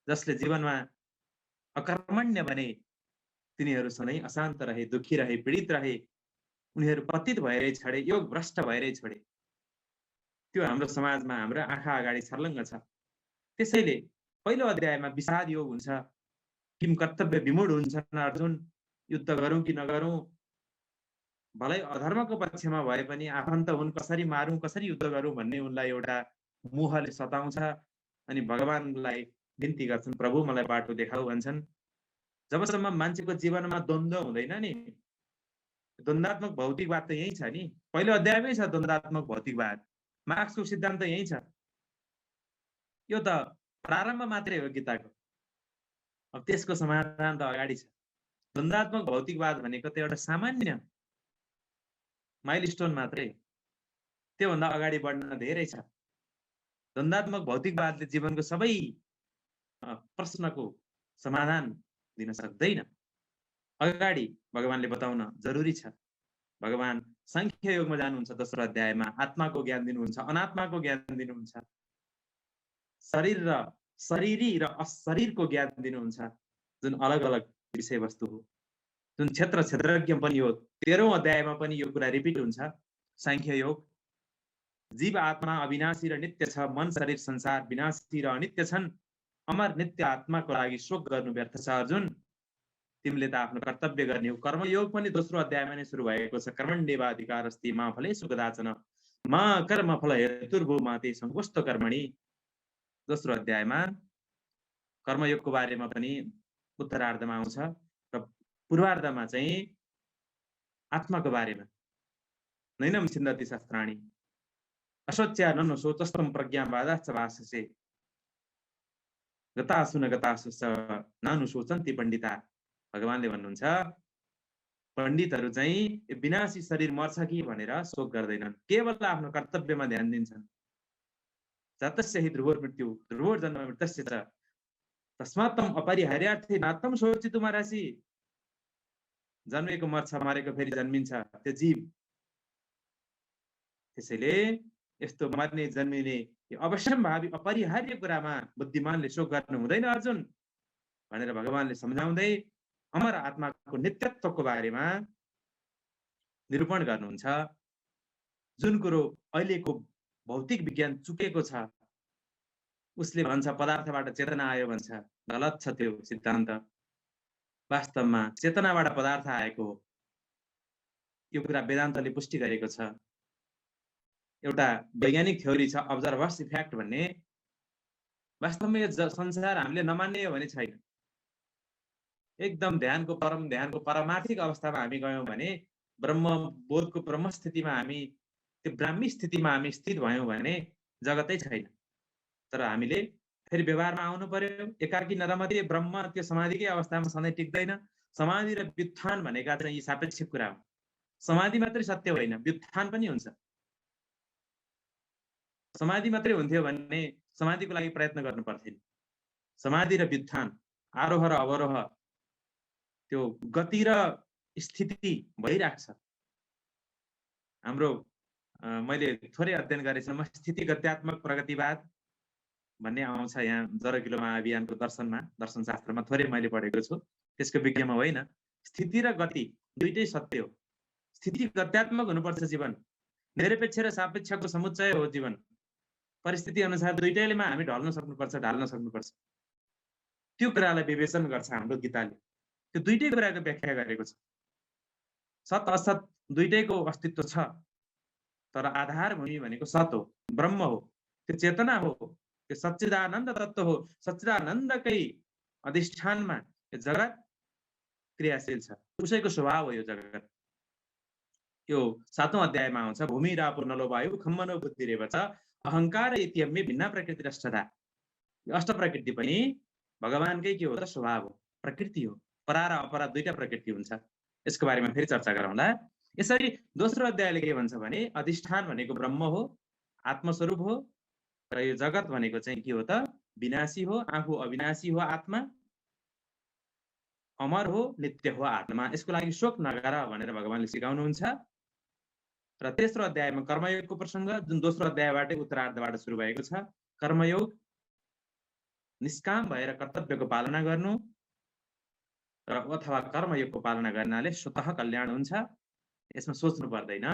Speaker 1: जसले जीवनमा अकर्मण्य बने तिनीहरू सधैँ अशान्त रहे, दुखी रहे, पीडित रहे, उनीहरू पतित भएरै छडे, योग भ्रष्ट भएरै छडे। त्यो हाम्रो समाजमा हाम्रो आँखा अगाडि छर्लङ्ग छ। त्यसैले पहिलो अध्यायमा विषाद योग हुन्छ, किम कर्तव्य विमूढ हुन्छन् अर्जुन। युद्ध गरौँ कि नगरौँ, भलै अधर्मको पक्षमा भए पनि आफन्त हुन्, कसरी मारौँ, कसरी युद्ध गरौँ भन्ने उनलाई एउटा मोहले सताउँछ। अनि भगवानलाई बिन्ती गर्छन्, प्रभु मलाई बाटो देखाऊ भन्छन्। जबसम्म मान्छेको जीवनमा द्वन्द्व हुँदैन नि, द्वन्द्वात्मक भौतिकवाद त यही छ नि, पहिलो अध्यायमै छ द्वन्द्वात्मक भौतिकवाद। मार्क्सको सिद्धान्त यही छ। यो त प्रारम्भ मात्रै हो गीताको, अब त्यसको समाधान त अगाडि छ। द्वन्द्वात्मक भौतिकवाद भनेको त एउटा सामान्य माइलस्टोन मात्रै, त्योभन्दा अगाडि बढ्न धेरै छ। द्वन्द्वात्मक भौतिकवादले जीवनको सबै प्रश्नको समाधान दिन सक्दैन। अगाडि भगवानले बताउन जरुरी छ। भगवान सांख्य योगमा जानुहुन्छ, दोस्रो अध्यायमा आत्माको ज्ञान दिनुहुन्छ, अनात्माको ज्ञान दिनुहुन्छ, शरीर र शरीरी र अशरीरको ज्ञान दिनुहुन्छ, जुन अलग अलग विषयवस्तु हो। जुन क्षेत्र क्षेत्रज्ञ पनि हो, 13औं अध्यायमा पनि यो कुरा रिपिट हुन्छ। सांख्य योग, जीव आत्मा अविनाशी र नित्य छ, मन शरीर संसार विनाशी र अनित्य छन्, अमर नित्य आत्माको लागि शोक गर्नु व्यर्थ छ अर्जुन, तिमीले त आफ्नो कर्तव्य गर्ने हो। कर्मयोग पनि दोस्रो अध्यायमा नै सुरु भएको छ। कर्मण्येवाधिकारस्ति मा फलेषु कदाचन मा कर्मफल हेतुर्भूः मा ते संगोष्ठ कर्मणि। दोस्रो अध्यायमा कर्मयोगको बारेमा पनि उत्तरार्धमा आउँछ र पूर्वार्धमा चाहिँ आत्माको बारेमा। नैनम छिन्दति शास्त्राणि अशोच्या ननु शोचस्तम प्रज्ञावादाश्च भाषसे गतासु न गतासु नानु शोचन्ति पण्डिता। भगवानले भन्नुहुन्छ, पण्डितहरू चाहिँ विनाशी शरीर मर्छ कि भनेर शोक गर्दैनन्, केवल आफ्नो कर्तव्यमा ध्यान दिन्छन्। जातस्य हि ध्रुवोर्मृत्यु ध्रुवोर्जन्म मृतस्य च तस्मात्तम अपरिहार्यार्थे नात्तम सोची तुम्हारासी। जन्मेको मर्छ, मरेको फेरि जन्मिन्छ त्यो जीव। त्यसैले यस्तो मर्ने जन्मिने यो अवश्यम्भावी अपरिहार्य कुरामा बुद्धिमानले शोक गर्नु हुँदैन अर्जुन भनेर भगवानले सम्झाउँदै अमर आत्माको नित्यत्वको बारेमा निरूपण गर्नुहुन्छ। जुन कुरो अहिलेको भौतिक विज्ञान चुकेको छ, उसले भन्छ पदार्थबाट चेतना आयो भन्छ, गलत छ त्यो सिद्धान्त। वास्तवमा चेतनाबाट पदार्थ आएको हो। यो कुरा वेदान्तले पुष्टि गरेको छ। एउटा वैज्ञानिक थ्योरी छ अब्जर्भर्स इफेक्ट भन्ने। वास्तवमा यो संसार हामीले नमान्ने हो भने छैन। एकदम ध्यानको परमार्थिक अवस्थामा हामी गयौँ भने, ब्रह्म बोधको ब्रह्म स्थितिमा हामी, त्यो ब्राह्मी स्थितिमा हामी स्थित भयौँ भने जगतै छैन। तर हामीले फेरि व्यवहारमा आउनु पर्यो। एकाकी नरमते ब्रह्म त्यो समाधिकै अवस्थामा सधैँ टिक्दैन। समाधि र व्युत्थान भनेका चाहिँ यी सापेक्ष कुरा हो। समाधि मात्रै सत्य होइन, व्युत्थान पनि हुन्छ। समाधि मात्रै हुन्थ्यो भने समाधिको लागि प्रयत्न गर्नु पर्थेन। समाधि र व्युत्थान, आरोह र अवरोह, त्यो गति र स्थिति भइरहेको छ। हाम्रो मैले थोरै अध्ययन गरेको छु, म स्थितिगत्यात्मक प्रगतिवाद भन्ने आउँछ यहाँ जरकिलो महाअभियानको दर्शनमा, दर्शनशास्त्रमा थोरै मैले पढेको छु। त्यसको विज्ञानमा होइन। स्थिति र गति दुइटै सत्य हो। स्थिति गत्यात्मक हुनुपर्छ जीवन। निरपेक्ष र सापेक्षको समुच्चय हो जीवन। परिस्थिति अनुसार दुइटैमा हामी ढल्न सक्नुपर्छ, ढाल्न सक्नुपर्छ। त्यो कुरालाई विवेचन गर्छ हाम्रो गीताले। त्यो दुइटै कुराको व्याख्या गरेको छ। सत असत दुइटैको अस्तित्व छ, तर आधार भूमि भनेको सत हो, ब्रह्म हो, त्यो चेतना हो, त्यो सच्चिदानन्द तत्व हो। सच्चिदानन्दकै अधिष्ठानमा यो जगत क्रियाशील छ। उसैको स्वभाव हो यो जगत। यो 7औं अध्यायमा आउँछ, भूमि रापो नलो वायु खम्मनो बुद्धिरेव च अहंकार इत्यम्मे भिन्ना प्रकृतिरष्टधा। यो अष्ट प्रकृति पनि भगवानकै के हो त स्वभाव हो, प्रकृति हो। परा र अपरा दुईटा प्रकृति हुन्छ। यसको बारेमा फेरि चर्चा गरौँला। यसरी दोस्रो अध्यायले के भन्छ भने अधिष्ठान भनेको ब्रह्म हो, आत्मस्वरूप हो, र यो जगत भनेको चाहिँ के हो त विनाशी हो, आफू अविनाशी हो, आत्मा अमर हो, नित्य हो आत्मा। यसको लागि शोक नगर भनेर भगवानले सिकाउनुहुन्छ। र तेस्रो अध्यायमा कर्मयोगको प्रसङ्ग, जुन दोस्रो अध्यायबाटै उत्तरार्धबाट सुरु भएको छ। कर्मयोग, निष्काम भएर कर्तव्यको पालना गर्नु र अथवा कर्मयोगको पालना गर्नाले स्वतः कल्याण हुन्छ। यसमा सोच्नु पर्दैन,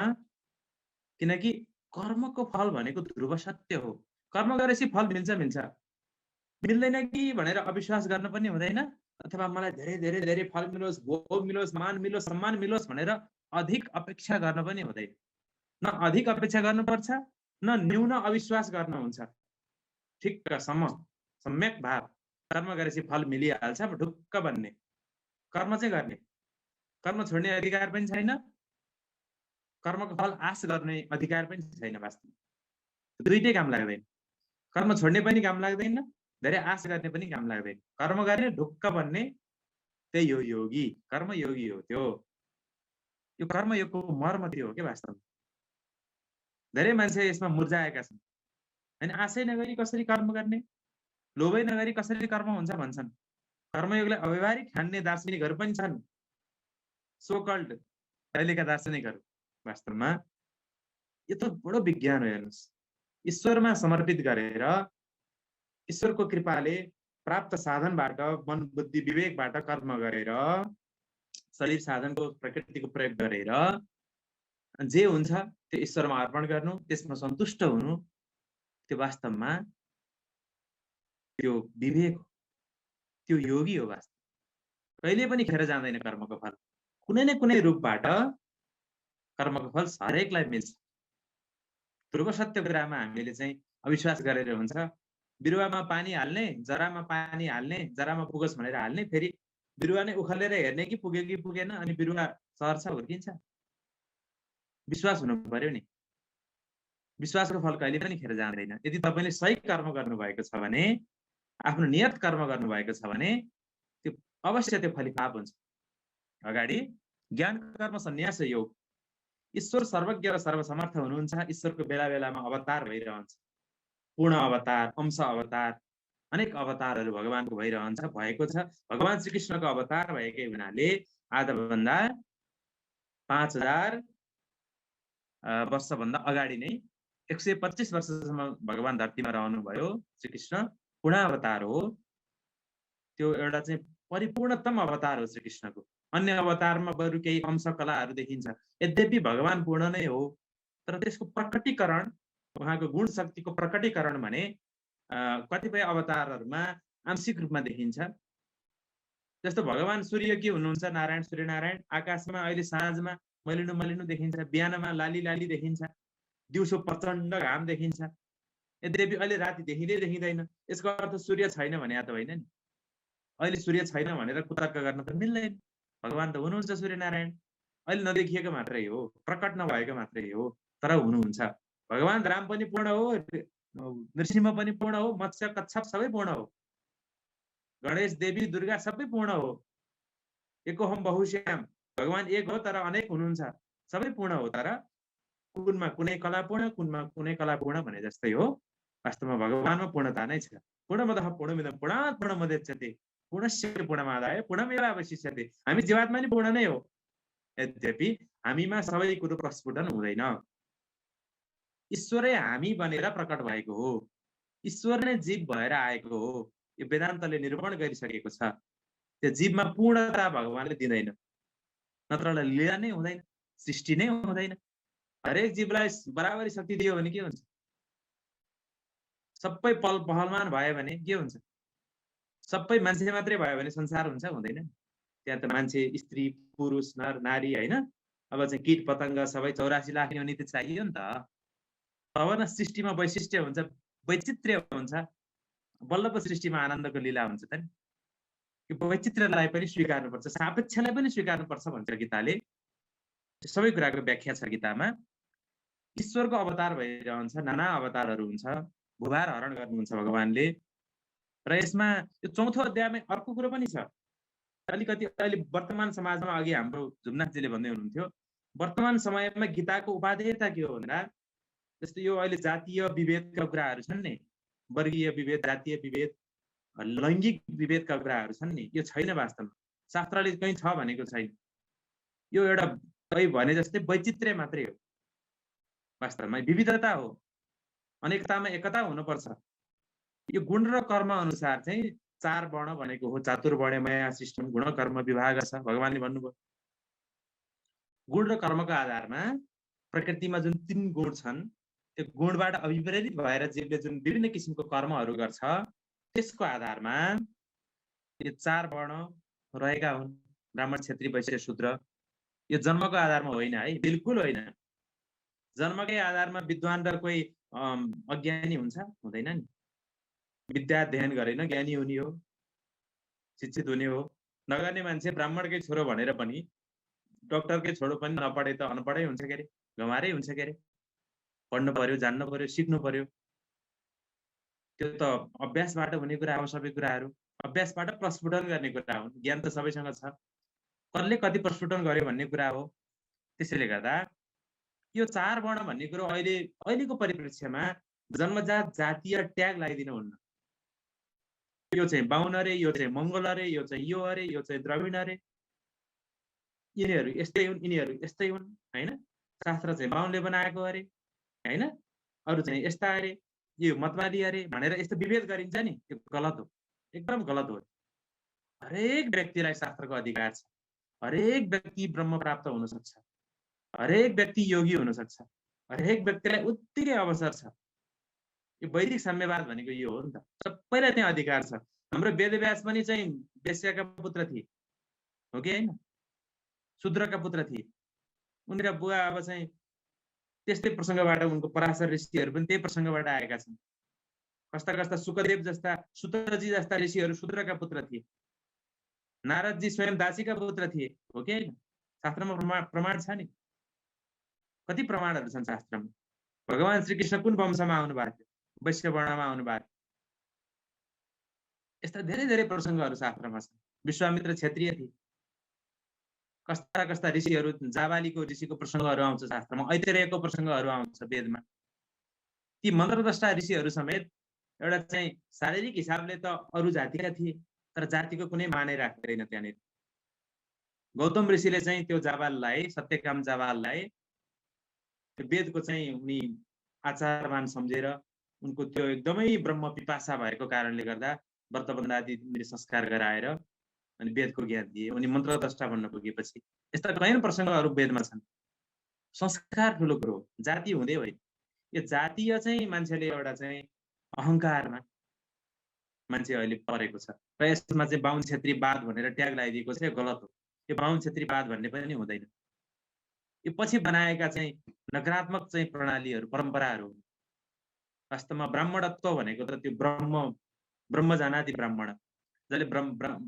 Speaker 1: किनकि कर्मको फल भनेको ध्रुव सत्य हो। कर्म गरेपछि फल मिल्छ मिल्दैन कि भनेर अविश्वास गर्न पनि हुँदैन, अथवा मलाई धेरै धेरै धेरै फल मिलोस्, भोग मिलोस्, मान मिलोस्, सम्मान मिलोस् भनेर अधिक अपेक्षा गर्न पनि हुँदैन। न अधिक अपेक्षा गर्नुपर्छ, न न्यून अविश्वास गर्न हुन्छ। ठिक्कसम्म सम्यक भाव, कर्म गरेपछि फल मिलिहाल्छ ढुक्क भन्ने, कर्म चाहिँ गर्ने। कर्म छोड्ने अधिकार पनि छैन, कर्मको फल आश गर्ने अधिकार पनि छैन। वास्तवमा दुईटै काम लाग्दैन। कर्म छोड्ने पनि काम लाग्दैन, धेरै आश गर्ने पनि काम लाग्दैन। कर्म गर्ने ढुक्क भन्ने त्यही हो योगी, कर्मयोगी हो त्यो। यो कर्मयोगको मर्म त्यो हो के वास्तवमा। धेरै मान्छे यसमा मुर्जाएका छन् हैन। आशै नगरी कसरी कर्म गर्ने, लोभै नगरी कसरी कर्म हुन्छ भन्छन्। कर्मयोगलाई अव्यवहारिक ठान्ने दार्शनिकहरू पनि छन्, सो कल्ड अहिलेका दार्शनिकहरू। वास्तवमा यो त बडो विज्ञान हो। हेर्नुहोस्, ईश्वरमा समर्पित गरेर ईश्वरको कृपाले प्राप्त साधनबाट, मन बुद्धि विवेकबाट कर्म गरेर, शरीर साधनको प्रकृतिको प्रयोग गरेर जे हुन्छ त्यो ईश्वरमा अर्पण गर्नु, त्यसमा सन्तुष्ट हुनु, त्यो वास्तवमा त्यो विवेक हो, त्यो योगी हो। वास्तव कहिले पनि खेर जाँदैन कर्मको फल। कुनै न कुनै रूपबाट कर्मको फल हरेकलाई मिल्छ। ध्रुव सत्य कुरामा हामीले चाहिँ अविश्वास गरेर हुन्छ। बिरुवामा पानी हाल्ने, जरामा पानी हाल्ने, जरामा पुगोस् भनेर हाल्ने, फेरि बिरुवा नै उखलेर हेर्ने कि पुग्यो कि पुगेन, अनि बिरुवा सर्छ, हुर्किन्छ। विश्वास हुनु पर्यो नि। विश्वासको फल कहिले पनि खेर जाँदैन। यदि तपाईले सही कर्म गर्नुभएको छ भने, आफ्नो नियत कर्म गर्नुभएको छ भने, त्यो अवश्य त्यो फलिताप हुन्छ। अगाडि ज्ञान कर्म सन्यास योग। ईश्वर सर्वज्ञ र सर्वसमर्थ हुनुहुन्छ। ईश्वरको बेला बेलामा अवतार भइरहन्छ, पूर्ण अवतार, अंश अवतार, अनेक अवतारहरू भगवानको भइरहन्छ, भएको छ। भगवान श्रीकृष्णको अवतार भएकै हुनाले आजभन्दा 5000 वर्षभन्दा अगाडि नै 125 वर्षसम्म भगवान धरतीमा रहनुभयो। श्रीकृष्ण पूर्णावतार हो। त्यो एउटा चाहिँ परिपूर्णतम अवतार हो श्रीकृष्णको। अन्य अवतारमा बरु केही अंश कलाहरू देखिन्छ। यद्यपि भगवान पूर्ण नै हो, तर त्यसको प्रकटीकरण, उहाँको गुण शक्तिको प्रकटीकरण भने कतिपय अवतारहरूमा आंशिक रूपमा देखिन्छ। जस्तो भगवान सूर्य के हुनुहुन्छ, नारायण सूर्यनारायण। आकाशमा अहिले साँझमा मलिनो मलिनो देखिन्छ, बिहानमा लाली लाली देखिन्छ, दिउँसो प्रचण्ड घाम देखिन्छ। यद्यपि अहिले राति देखिँदै देखिँदैन। यसको अर्थ सूर्य छैन भने त होइन नि। अहिले सूर्य छैन भनेर कुतर्क गर्न त मिल्दैन। भगवान त हुनुहुन्छ सूर्यनारायण, अहिले नदेखिएको मात्रै हो, प्रकट नभएको मात्रै हो, तर हुनुहुन्छ। भगवान राम पनि पूर्ण हो, नृसिंह पनि पूर्ण हो, मत्स्य कच्छप सबै पूर्ण हो, गणेश देवी दुर्गा सबै पूर्ण हो। एकोहम बहुश्याम, भगवान एक हो तर अनेक हुनुहुन्छ, सबै पूर्ण हो, तर कुनमा कुनै कला पूर्ण, कुनमा कुनै कला पूर्ण भने जस्तै हो। वास्तवमा भगवानमा पूर्णता नै छ। पूर्णमदः पूर्णमिदं पूर्णात् पूर्णमुदच्यते पूर्णस्य पूर्णमादाय पूर्णमेवावशिष्यते। हामी जीवात्मा नि पूर्ण नै हो, यद्यपि हामीमा सबै कुरो प्रस्फुटन हुँदैन। ईश्वरै हामी बनेर प्रकट भएको हो, ईश्वर नै जीव भएर आएको हो। यो वेदान्तले निरूपण गरिसकेको छ। त्यो जीवमा पूर्णता भगवानले दिँदैन, नत्र लीला नै हुँदैन, सृष्टि नै हुँदैन। हरेक जीवलाई बराबरी शक्ति दियो भने के हुन्छ? सबै पहलमान भयो भने के हुन्छ? सबै मान्छे मात्रै भयो भने संसार हुन्छ? हुँदैन। त्यहाँ त मान्छे, स्त्री, पुरुष, नर, नारी होइन, अब चाहिँ कीट पतङ्ग सबै 84 लाख योनि त चाहियो नि त। तब न सृष्टिमा वैशिष्ट्य हुन्छ, वैचित्र्य हुन्छ, बल्ल पो सृष्टिमा आनन्दको लीला हुन्छ त नि। यो वैचित्र्यलाई पनि स्वीकार्नुपर्छ, सापेक्षलाई पनि स्वीकार्नुपर्छ भन्छ गीताले। सबै कुराको व्याख्या छ गीतामा। ईश्वरको अवतार भइरहन्छ, नाना अवतारहरू हुन्छ, भूभार हरण गर्नुहुन्छ भगवानले। र यसमा यो चौथो अध्यायमा अर्को कुरो पनि छ। अलिकति अहिले वर्तमान समाजमा अघि हाम्रो झुमनाथजीले भन्दै हुनुहुन्थ्यो, वर्तमान समयमा गीताको उपादेयता के हो भन्दा, जस्तो यो अहिले जातीय विभेदका कुराहरू छन् नि, वर्गीय विभेद, जातीय विभेद, लैङ्गिक विभेदका कुराहरू छन् नि, यो छैन वास्तवमा। शास्त्रले कहीँ छ भनेको छैन। यो एउटा कहीँ भने जस्तै वैचित्र्य मात्रै हो। वास्तवमा विविधता हो, अनेकतामा एकता हुनुपर्छ। यो गुण र कर्म अनुसार चाहिँ 4 वर्ण भनेको हो, चातुर्वर्ण्यमय सिस्टम, गुण कर्म विभाग छ भगवानले भन्नुभयो। गुण र कर्मको आधारमा प्रकृतिमा जुन 3 गुण छन्, त्यो गुणबाट अभिप्रेरित भएर जीवले जुन विभिन्न किसिमको कर्महरू गर्छ, त्यसको आधारमा यो 4 वर्ण रहेका हुन्, ब्राह्मण, क्षत्रिय, वैश्य, शूद्र। यो जन्मको आधारमा होइन है, बिल्कुल होइन। जन्मकै आधारमा विद्वान र कोही अज्ञानी हुन्छ? हुँदैन नि। विद्या अध्ययन गरेन ज्ञानी हुने हो, शिक्षित हुने हो। नगर्ने मान्छे ब्राह्मणकै छोरो भनेर पनि, डक्टरकै छोरो पनि नपढे त अनपढै हुन्छ के अरे, गमारै हुन्छ के अरे। पढ्नु पर्यो, जान्नु पर्यो, सिक्नु पर्यो। त्यो त अभ्यासबाट हुने कुरा हो। सबै कुराहरू अभ्यासबाट प्रस्फुटन गर्ने कुरा हुन्। ज्ञान त सबैसँग छ, कसले कति प्रस्फुटन गर्यो भन्ने कुरा हो। त्यसैले गर्दा यो 4 वर्ण भन्ने कुरो अहिलेको परिप्रेक्ष्यमा जन्मजात जातीय ट्याग लगाइदिनु हुन्न। यो चाहिँ बाहुन अरे, यो चाहिँ मङ्गोल अरे, यो चाहिँ यो अरे, यो चाहिँ द्रविड अरे, यिनीहरू यस्तै हुन्, यिनीहरू यस्तै हुन् होइन। शास्त्र चाहिँ बाहुनले बनाएको अरे होइन, अरू चाहिँ यस्ता अरे, यो मतवादी अरे भनेर यस्तो विभेद गरिन्छ नि, त्यो गलत हो, एकदम गलत हो। हरेक व्यक्तिलाई शास्त्रको अधिकार छ, हरेक व्यक्ति ब्रह्म प्राप्त हुन सक्छ, हरेक व्यक्ति योगी हुन सक्छ, हरेक व्यक्तिलाई उत्तिकै अवसर छ। यो वैदिक साम्यवाद भनेको यो हो नि त, सबैलाई त्यहाँ अधिकार छ। हाम्रो वेदव्यास पनि चाहिँ वेश्याका पुत्र थिए, हो कि होइन? शूद्रका पुत्र थिए। उनीका बुवा अब चाहिँ त्यस्तै प्रसङ्गबाट, उनको पराशर ऋषिहरू पनि त्यही प्रसङ्गबाट आएका छन्। कस्ता कस्ता सुकदेव जस्ता, सुतजी जस्ता ऋषिहरू शूद्रका पुत्र थिए। नारदजी स्वयं दासीका पुत्र थिए, हो कि होइन? शास्त्रमा प्रमाण छ नि, कति प्रमाणहरू छन् शास्त्रमा। भगवान श्रीकृष्ण कुन वंशमा आउनु भएको थियो? वैश्य वर्णमा आउनु भएको। यस्ता धेरै धेरै प्रसङ्गहरू शास्त्रमा छन्। विश्वामित्र क्षत्रिय थिए। कस्ता कस्ता ऋषिहरू, जाबालीको ऋषिको प्रसङ्गहरू आउँछ शास्त्रमा, ऐतरेयको प्रसङ्गहरू आउँछ वेदमा। ती मन्त्रद्रष्टा ऋषिहरू समेत एउटा चाहिँ शारीरिक हिसाबले त अरू जातिका थिए, तर जातिको कुनै माने राख्दैन त्यहाँनिर। गौतम ऋषिले चाहिँ त्यो जाबाललाई, सत्यकाम जाबाललाई त्यो वेदको चाहिँ उनी आचारमान सम्झेर उनको त्यो एकदमै ब्रह्म पिपासा भएको कारणले गर्दा व्रतबन्ध आदि संस्कार गराएर अनि वेदको ज्ञान दिए। उनी मन्त्रद्रष्टा बन्न पुगेपछि यस्ता कैयौँ प्रसङ्गहरू वेदमा छन्। संस्कार ठुलो कुरो हो, जाति हुँदै होइन। यो जातीय चाहिँ मान्छेले एउटा चाहिँ अहङ्कारमा मान्छे अहिले परेको छ र यसमा चाहिँ बाहुन क्षेत्रीवाद भनेर ट्याग लगाइदिएको छ, गलत हो। यो बाहुन क्षेत्रीवाद भन्ने पनि हुँदैन। यो पछि बनाएका चाहिँ नकारात्मक चाहिँ प्रणालीहरू, परम्पराहरू। वास्तवमा ब्राह्मणत्व भनेको त त्यो ब्रह्म जानाति ब्राह्मण, जसले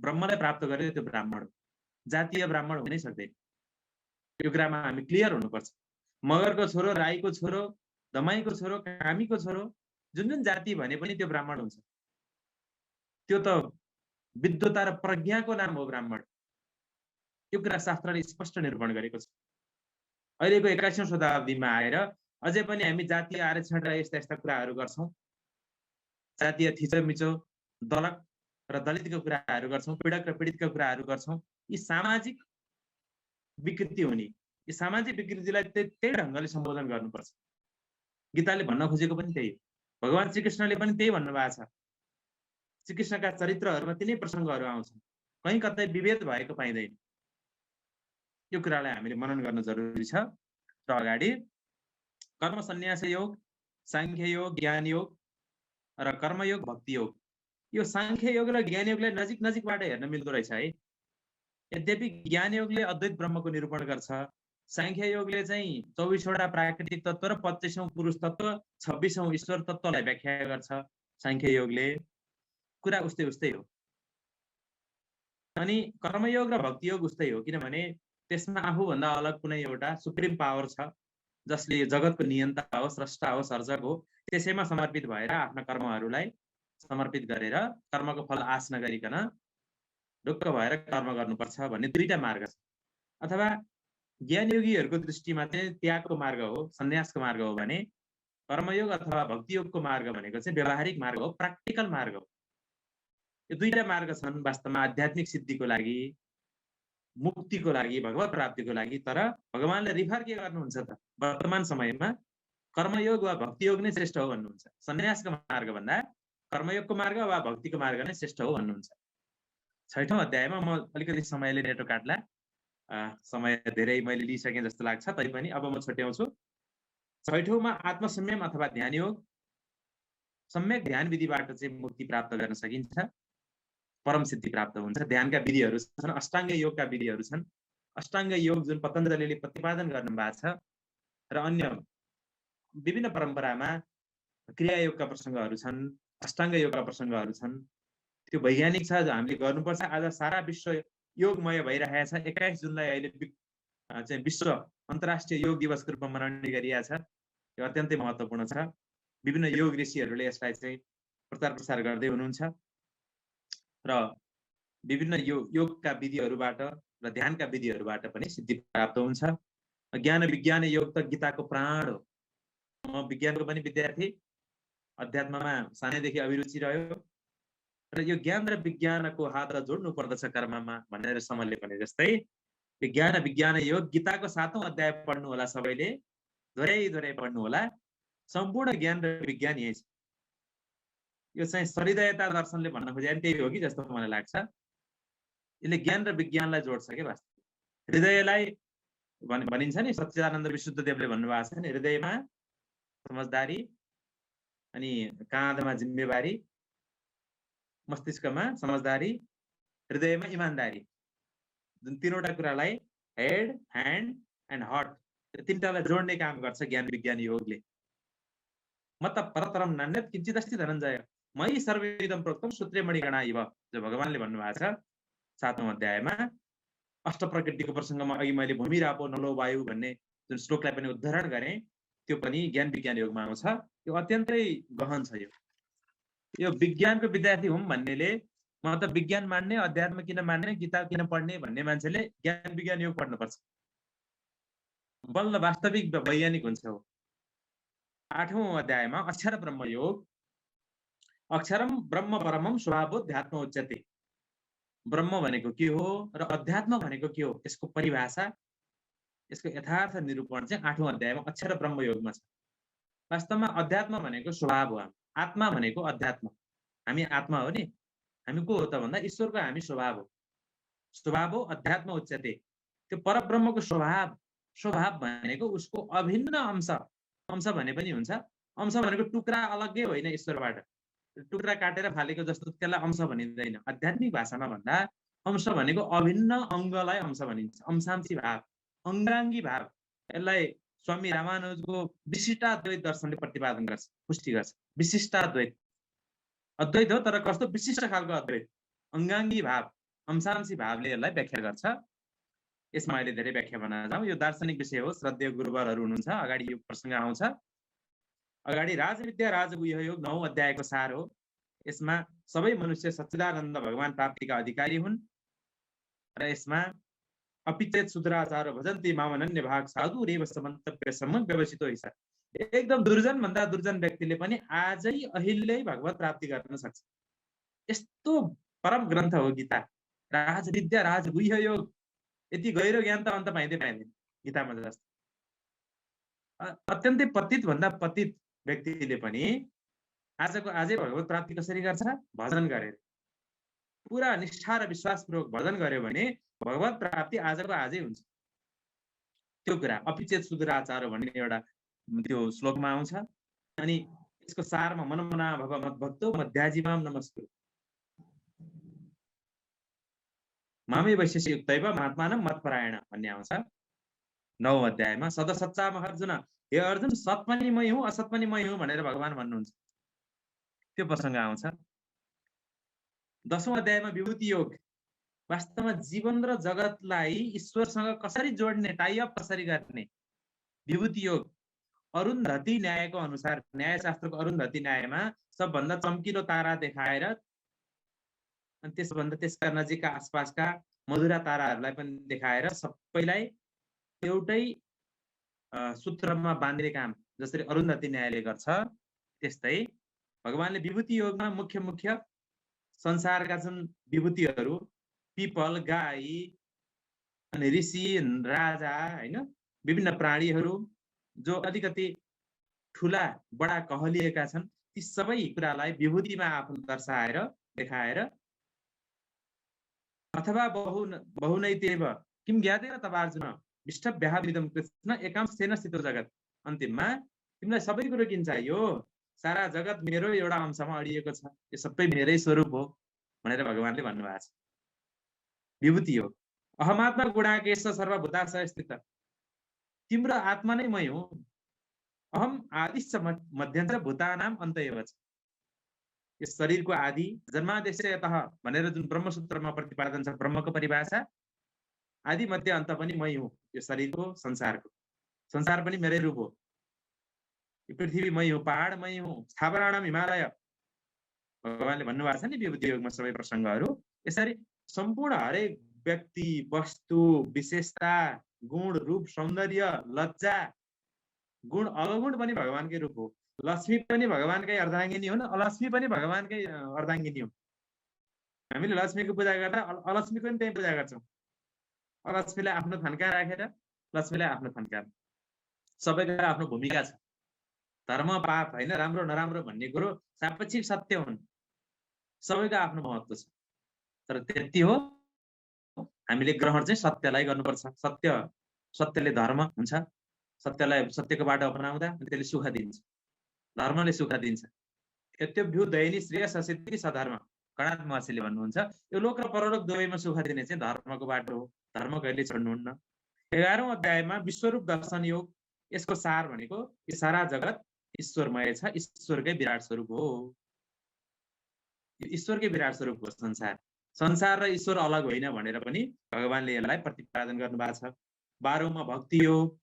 Speaker 1: ब्रह्मलाई प्राप्त गर्यो त्यो ब्राह्मण हो। जातीय ब्राह्मण हुनै सक्दैन। यो कुरामा हामी क्लियर हुनुपर्छ। मगरको छोरो, राईको छोरो, दमाईको छोरो, कामीको छोरो, जुन जुन जाति भने पनि त्यो ब्राह्मण हुन्छ। त्यो त विद्वता र प्रज्ञाको नाम हो ब्राह्मण। यो कुरा शास्त्रले स्पष्ट निरूपण गरेको छ। अहिलेको 21औं शताब्दीमा आएर अझै पनि हामी जातीय आरक्षण र यस्ता यस्ता कुराहरू गर्छौँ। जातीय थिचोमिचो, दलक र दलितको कुराहरू गर्छौँ, पीडक र पीडितको कुराहरू गर्छौँ। यी सामाजिक विकृति हुने, यी सामाजिक विकृतिलाई त्यही ढङ्गले सम्बोधन गर्नुपर्छ। गीताले भन्न खोजेको पनि त्यही हो। भगवान श्रीकृष्णले पनि त्यही भन्नुभएको छ। श्रीकृष्णका चरित्रहरूमा तिनै प्रसङ्गहरू आउँछन्, कहीँ कतै विभेद भएको पाइँदैन। यो कुरालाई हामीले मनन गर्न जरुरी छ। र अगाडि कर्म सन्यास योग, सांख्य योग, ज्ञान योग र कर्मयोग, भक्ति योग। यो सांख्य योग र ज्ञान योगलाई नजिक नजिकबाट हेर्न मिल्दो रहेछ है। यद्यपि ज्ञान योगले अद्वैत ब्रह्मको निरूपण गर्छ, सांख्य योगले चाहिँ 24वटा प्राकृतिक तत्त्व र 25औं पुरुष तत्त्व, 26औं ईश्वर तत्त्वलाई व्याख्या गर्छ। सांख्य योगले कुरा उस्तै उस्तै हो। अनि कर्मयोग र भक्ति योग उस्तै हो, किनभने त्यसमा आफूभन्दा अलग कुनै एउटा सुप्रिम पावर छ जसले जगतको नियन्ता हो, स्रष्टा हो, सर्जक हो। त्यसैमा समर्पित भएर आफ्ना कर्महरूलाई समर्पित गरेर कर्मको फल आश नगरिकन ढुक्क भएर कर्म गर्नुपर्छ भन्ने दुईटा मार्ग छ। अथवा ज्ञानयोगीहरूको दृष्टिमा चाहिँ त्यागको मार्ग हो, सन्यासको मार्ग हो भने कर्मयोग अथवा भक्ति योगको मार्ग भनेको चाहिँ व्यवहारिक मार्ग हो, प्र्याक्टिकल मार्ग हो। यो दुईटा मार्ग छन् वास्तवमा आध्यात्मिक सिद्धिको लागि, मुक्तिको लागि, भगवत प्राप्तिको लागि। तर भगवानले रिफर के गर्नुहुन्छ त? वर्तमान समयमा कर्मयोग वा भक्ति योग नै श्रेष्ठ हो भन्नुहुन्छ। सन्यासको मार्ग भन्दा कर्मयोगको मार्ग वा भक्तिको मार्ग नै श्रेष्ठ हो भन्नुहुन्छ। 6औं अध्यायमा म अलिकति समयले नेटो काट्ला, समय धेरै मैले लिइसकेँ जस्तो लाग्छ, तैपनि अब म छुट्याउँछु। 6औँमा आत्मसंयम अथवा ध्यान योग। सम्यक ध्यान विधिबाट चाहिँ मुक्ति प्राप्त गर्न सकिन्छ, परम सिद्धि प्राप्त हुन्छ। ध्यानका विधिहरू छन्, अष्टाङ्ग योगका विधिहरू छन्। अष्टाङ्ग योग जुन पतञ्जलिले प्रतिपादन गर्नुभएको छ र अन्य विभिन्न परम्परामा क्रियायोगका प्रसङ्गहरू छन्, अष्टाङ्ग योगका प्रसङ्गहरू छन्। त्यो वैज्ञानिक छ, हामीले गर्नुपर्छ। आज सारा विश्व योगमय भइरहेको छ। 21 जुनलाई अहिले चाहिँ विश्व अन्तर्राष्ट्रिय योग दिवसको रूपमा मनाउने गरिएको छ। यो अत्यन्तै महत्त्वपूर्ण छ। विभिन्न योग ऋषिहरूले यसलाई चाहिँ प्रचार प्रसार गर्दै हुनुहुन्छ र विभिन्न योगका विधिहरूबाट र ध्यानका विधिहरूबाट पनि सिद्धि प्राप्त हुन्छ। ज्ञान विज्ञान योग त गीताको प्राण हो। म विज्ञानको पनि विद्यार्थी, अध्यात्ममा सानैदेखि अभिरुचि रह्यो र यो ज्ञान र विज्ञानको हात जोड्नु पर्दछ कर्ममा भनेर समले भने जस्तै विज्ञान विज्ञान योग गीताको 7औं अध्याय पढ्नु होला। सबैले धेरै पढ्नु होला। सम्पूर्ण ज्ञान र विज्ञान यही छ। यो चाहिँ सरिदयता दर्शनले भन्न खोजे त्यही हो कि जस्तो मलाई लाग्छ। यसले ज्ञान र विज्ञानलाई जोड्छ के वास्तव। हृदयलाई भनिन्छ नि, सच्चिदानन्द विशुद्धदेवले भन्नुभएको छ नि, हृदयमा समझदारी, अनि काँधमा जिम्मेवारी, मस्तिष्कमा समझदारी, हृदयमा इमानदारी। जुन तीनवटा कुरालाई हेड, ह्यान्ड एन्ड हार्ट, तीनटालाई जोड्ने काम गर्छ ज्ञान विज्ञान योगले। मत परतरम नान्यत् किञ्चिदस्ति धनञ्जय मयि सर्वमिदं प्रोक्तं सूत्रे मणिगणा इव, जो भगवानले भन्नुभएको छ 7औं अध्यायमा। अष्ट प्रकृतिको प्रसङ्गमा अघि मैले भूमि रापो नलो वायु भन्ने जुन श्लोकलाई पनि उद्धरण गरेँ, त्यो पनि ज्ञान विज्ञान योगमा आउँछ। यो अत्यन्तै गहन छ। यो विज्ञानको विद्यार्थी हुँ भन्नेले म त विज्ञान मान्ने, अध्यात्म किन मान्ने, गीता किन पढ्ने भन्ने मान्छेले ज्ञान विज्ञान योग पढ्नुपर्छ, बल्ल वास्तविक वैज्ञानिक हुन्छ हो। 8औं अध्यायमा अक्षर ब्रह्म योग अक्षरम ब्रह्म परमम स्वभावोऽध्यात्म उच्यते। ब्रह्म भनेको के हो र अध्यात्म भनेको के हो, यसको परिभाषा, यसको यथार्थ निरूपण चाहिँ 8औं अध्यायमा अक्षर ब्रह्म योगमा छ। वास्तवमा अध्यात्म भनेको स्वभाव हो, आत्मा भनेको अध्यात्म। हामी आत्मा हो नि, हामी को हो त भन्दा ईश्वरको हामी स्वभाव हो। स्वभाव हो अध्यात्म उच्यते। त्यो परब्रह्मको स्वभाव, स्वभाव भनेको उसको अभिन्न अंश। अंश भने पनि हुन्छ, अंश भनेको टुक्रा अलग्गै होइन ईश्वरबाट, टुक्रा काटेर फालेको जस्तो त्यसलाई अंश भनिँदैन। आध्यात्मिक भाषामा भन्दा अंश भनेको अभिन्न अङ्गलाई अंश भनिन्छ। अंशांशी भाव, अङ्गाङ्गी भाव। यसलाई स्वामी रामानुजको विशिष्टाद्वैत दर्शनले प्रतिपादन गर्छ, पुष्टि गर्छ। विशिष्टाद्वैत, अद्वैत हो तर कस्तो विशिष्ट खालको अद्वैत, अङ्गाङ्गी भाव, अंशांशी भावले यसलाई व्याख्या गर्छ। यसमा अहिले धेरै व्याख्या भन्न जाउँ, यो दार्शनिक विषय हो। श्रद्धेय गुरुवरहरू हुनुहुन्छ, अगाडि यो प्रसङ्ग आउँछ। अगाडि राजविद्या राजगुह्य योग 9औं अध्यायको सार हो। यसमा सबै मनुष्य सच्चिदानन्द भगवान प्राप्तिका अधिकारी हुन् र यसमा अपिचेत शुद्राचार भजन्ति मामनन्य भाग साधु रेव समन्तव्यसम्म व्यवसितो हिस्सा। एकदम दुर्जन भन्दा दुर्जन व्यक्तिले पनि आजै अहिल्यै भगवत प्राप्ति गर्न सक्छ। यस्तो परम ग्रन्थ हो गीता। राजविद्या राजगुह्य योग, यति गहिरो ज्ञान त अन्त पाइँदै पाइँदैन गीतामा जस्तो। अत्यन्तै पतित भन्दा पतित व्यक्तिले पनि आजको आजै भगवत प्राप्ति कसरी गर्छ? भजन गरेर, पुरा निष्ठा र विश्वासपूर्वक भजन गर्यो भने भगवत प्राप्ति आजको आजै हुन्छ। त्यो कुरा अपिचेत शुद्राचार भन्ने एउटा त्यो श्लोकमा आउँछ। अनि यसको सारमा मनमना भव मद्भक्तो मध्याजीमाम नमस्कुरु मामे वैशेषि युक्तैव महात्मानं मत्परायण भन्ने आउँछ 9औं अध्यायमा। सदसच्चा अर्जुन, हे अर्जुन, सत पनि मै हुँ असत पनि मै हुँ भनेर भगवान भन्नुहुन्छ। त्यो प्रसङ्ग आउँछ। 10औं अध्यायमा विभूति योग, वास्तवमा जीवन र जगतलाई ईश्वरसँग कसरी जोड्ने, टाइअप कसरी गर्ने, विभूति योग। अरुन्धती न्यायको अनुसार, न्यायशास्त्रको अरुन्धती न्यायमा सबभन्दा चम्किलो तारा देखाएर अनि त्यसभन्दा त्यसका नजिकका आसपासका मधुरा ताराहरूलाई पनि देखाएर सबैलाई एउटै सूत्रमा बाँध्ने काम जसरी अरुन्धती न्यायले गर्छ, त्यस्तै भगवानले विभूति योगमा मुख्य मुख्य संसारका जुन विभूतिहरू, पिपल, गाई, अनि ऋषि, राजा, होइन, विभिन्न प्राणीहरू जो अलिकति ठुला बडा कहलिएका छन्, ती सबै कुरालाई विभूतिमा आफू दर्शाएर देखाएर अथवा बहुनैतेव किम ज्ञातेन तवार्जुन विष्टभ्याविदं कृष्ण एकांशेन स्थितो जगत। अन्तिममा तिमीलाई सबै कुरो किन चाहियो? सारा जगत मेरो एउटा अंशमा अडिएको छ, यो सबै मेरै स्वरूप हो भनेर भगवानले भन्नुभएको छ। विभूति हो। अहमात्मा गुणाकेश सर्वभूताशय स्थित, तिम्रो आत्मा नै मै हुँ। अहम आदिश्च मध्यञ्च भूतानाम अन्त एव च। यस शरीरको आदि जन्मादेशतः भनेर जुन ब्रह्मसूत्रमा प्रतिपादन छ, ब्रह्मको परिभाषा, आदि मध्य अन्त पनि मै हुँ। यो शरीरको, संसारको, संसार पनि मेरै रूप हो। यो पृथ्वी मै हुँ, पहाड मै हुँ, स्थावराणाम हिमालय, भगवानले भन्नुभएको छ नि विभूति योगमा सबै प्रसङ्गहरू। यसरी सम्पूर्ण हरेक व्यक्ति, वस्तु, विशेषता, गुण, रूप, सौन्दर्य, लज्जा, गुण अवगुण पनि भगवानकै रूप हो। लक्ष्मी पनि भगवानकै अर्धाङ्गिनी हुन्, अलक्ष्मी पनि भगवानकै अर्धाङ्गिनी हुन्। हामीले लक्ष्मीको पूजा गर्दा अलक्ष्मीको पनि त्यही पूजा गर्छौँ। अलक्ष्मीलाई आफ्नो थन्का राखेर, लक्ष्मीलाई आफ्नो थन्का। सबैको आफ्नो भूमिका छ। धर्म पाप, होइन, राम्रो नराम्रो भन्ने कुरो सापेक्षिक सत्य हुन्, सबैको आफ्नो महत्त्व छ। तर त्यति हो, हामीले ग्रहण चाहिँ सत्यलाई गर्नुपर्छ। सत्य, सत्यले धर्म हुन्छ। सत्यलाई, सत्यको बाटो अपनाउँदा त्यसले सुख दिन्छ, धर्मले सुख दिन्छ। यत्योभ्यु दयनी श्रेयस सिद्धि सधर्म, कणाद महर्षिले भन्नुहुन्छ, यो लोक र परलोक दुवैमा सुख दिने चाहिँ धर्मको बाटो हो। धर्म कहिले छोड्नुहुन्न। 11औं अध्यायमा विश्वरूप दर्शन योग, यसको सार भनेको यो सारा जगत ईश्वरमय छ, ईश्वरकै विराट स्वरूप हो। ईश्वरकै विराट स्वरूप हो संसार। संसार र ईश्वर अलग होइन भनेर पनि भगवानले यसलाई प्रतिपादन गर्नुभएको छ। 12औंमा भक्ति योग,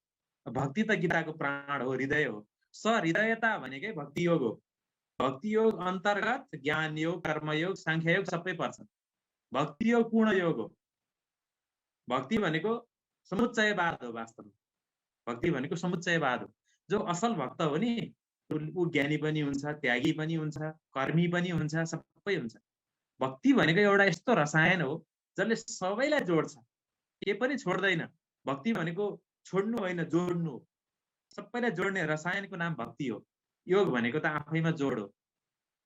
Speaker 1: भक्ति त गीताको प्राण हो, हृदय हो। सहृदयता भनेकै भक्ति योग हो। भक्ति योग अन्तर्गत ज्ञान योग, कर्मयोग, सांख्य योग सबै पर्छ। भक्ति योग पूर्ण योग हो। भक्ति भनेको समुच्चयवाद हो। वास्तवमा भक्ति भनेको समुच्चयवाद हो। जो असल भक्त हो नि, ऊ ज्ञानी पनि हुन्छ, त्यागी पनि हुन्छ, कर्मी पनि हुन्छ, सबै हुन्छ। भक्ति भनेको एउटा यस्तो रसायन हो जसले सबैलाई जोड्छ, के पनि छोड्दैन। भक्ति भनेको छोड्नु होइन, जोड्नु हो। सबैलाई जोड्ने रसायनको नाम भक्ति हो। योग भनेको त आफैमा जोड हो।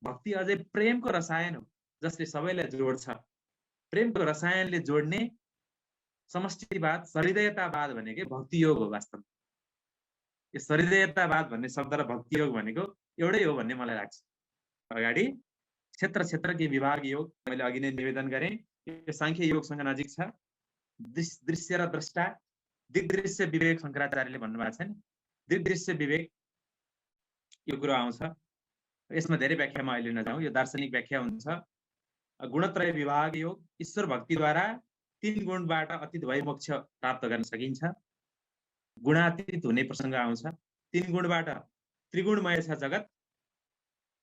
Speaker 1: भक्ति अझै प्रेमको रसायन हो जसले सबैलाई जोड्छ। प्रेमको रसायनले जोड्ने समष्टिवाद, सहृदयतावाद भनेकै भक्ति योग हो वास्तवमा। यो सहृदयतावाद भन्ने शब्द र भक्ति योग भनेको एउटै हो भन्ने मलाई लाग्छ। अगाडि क्षेत्रकी विभाग योग मैले अघि नै निवेदन गरेँ, यो सांख्य योगसँग नजिक छ। दृश्य र द्रष्टा, दिग्दृश्य विवेक शङ्कराचार्यले भन्नुभएको छ नि, दिग्दृश्य विवेक यो कुरो आउँछ। यसमा धेरै व्याख्यामा अहिले नजाउँ, यो दार्शनिक व्याख्या हुन्छ। गुणत्रय विभाग योग, ईश्वर भक्तिद्वारा 3 गुणबाट अतीत भई मोक्ष प्राप्त गर्न सकिन्छ। गुणातीत हुने प्रसङ्ग आउँछ। 3 गुणबाट त्रिगुणमय छ जगत।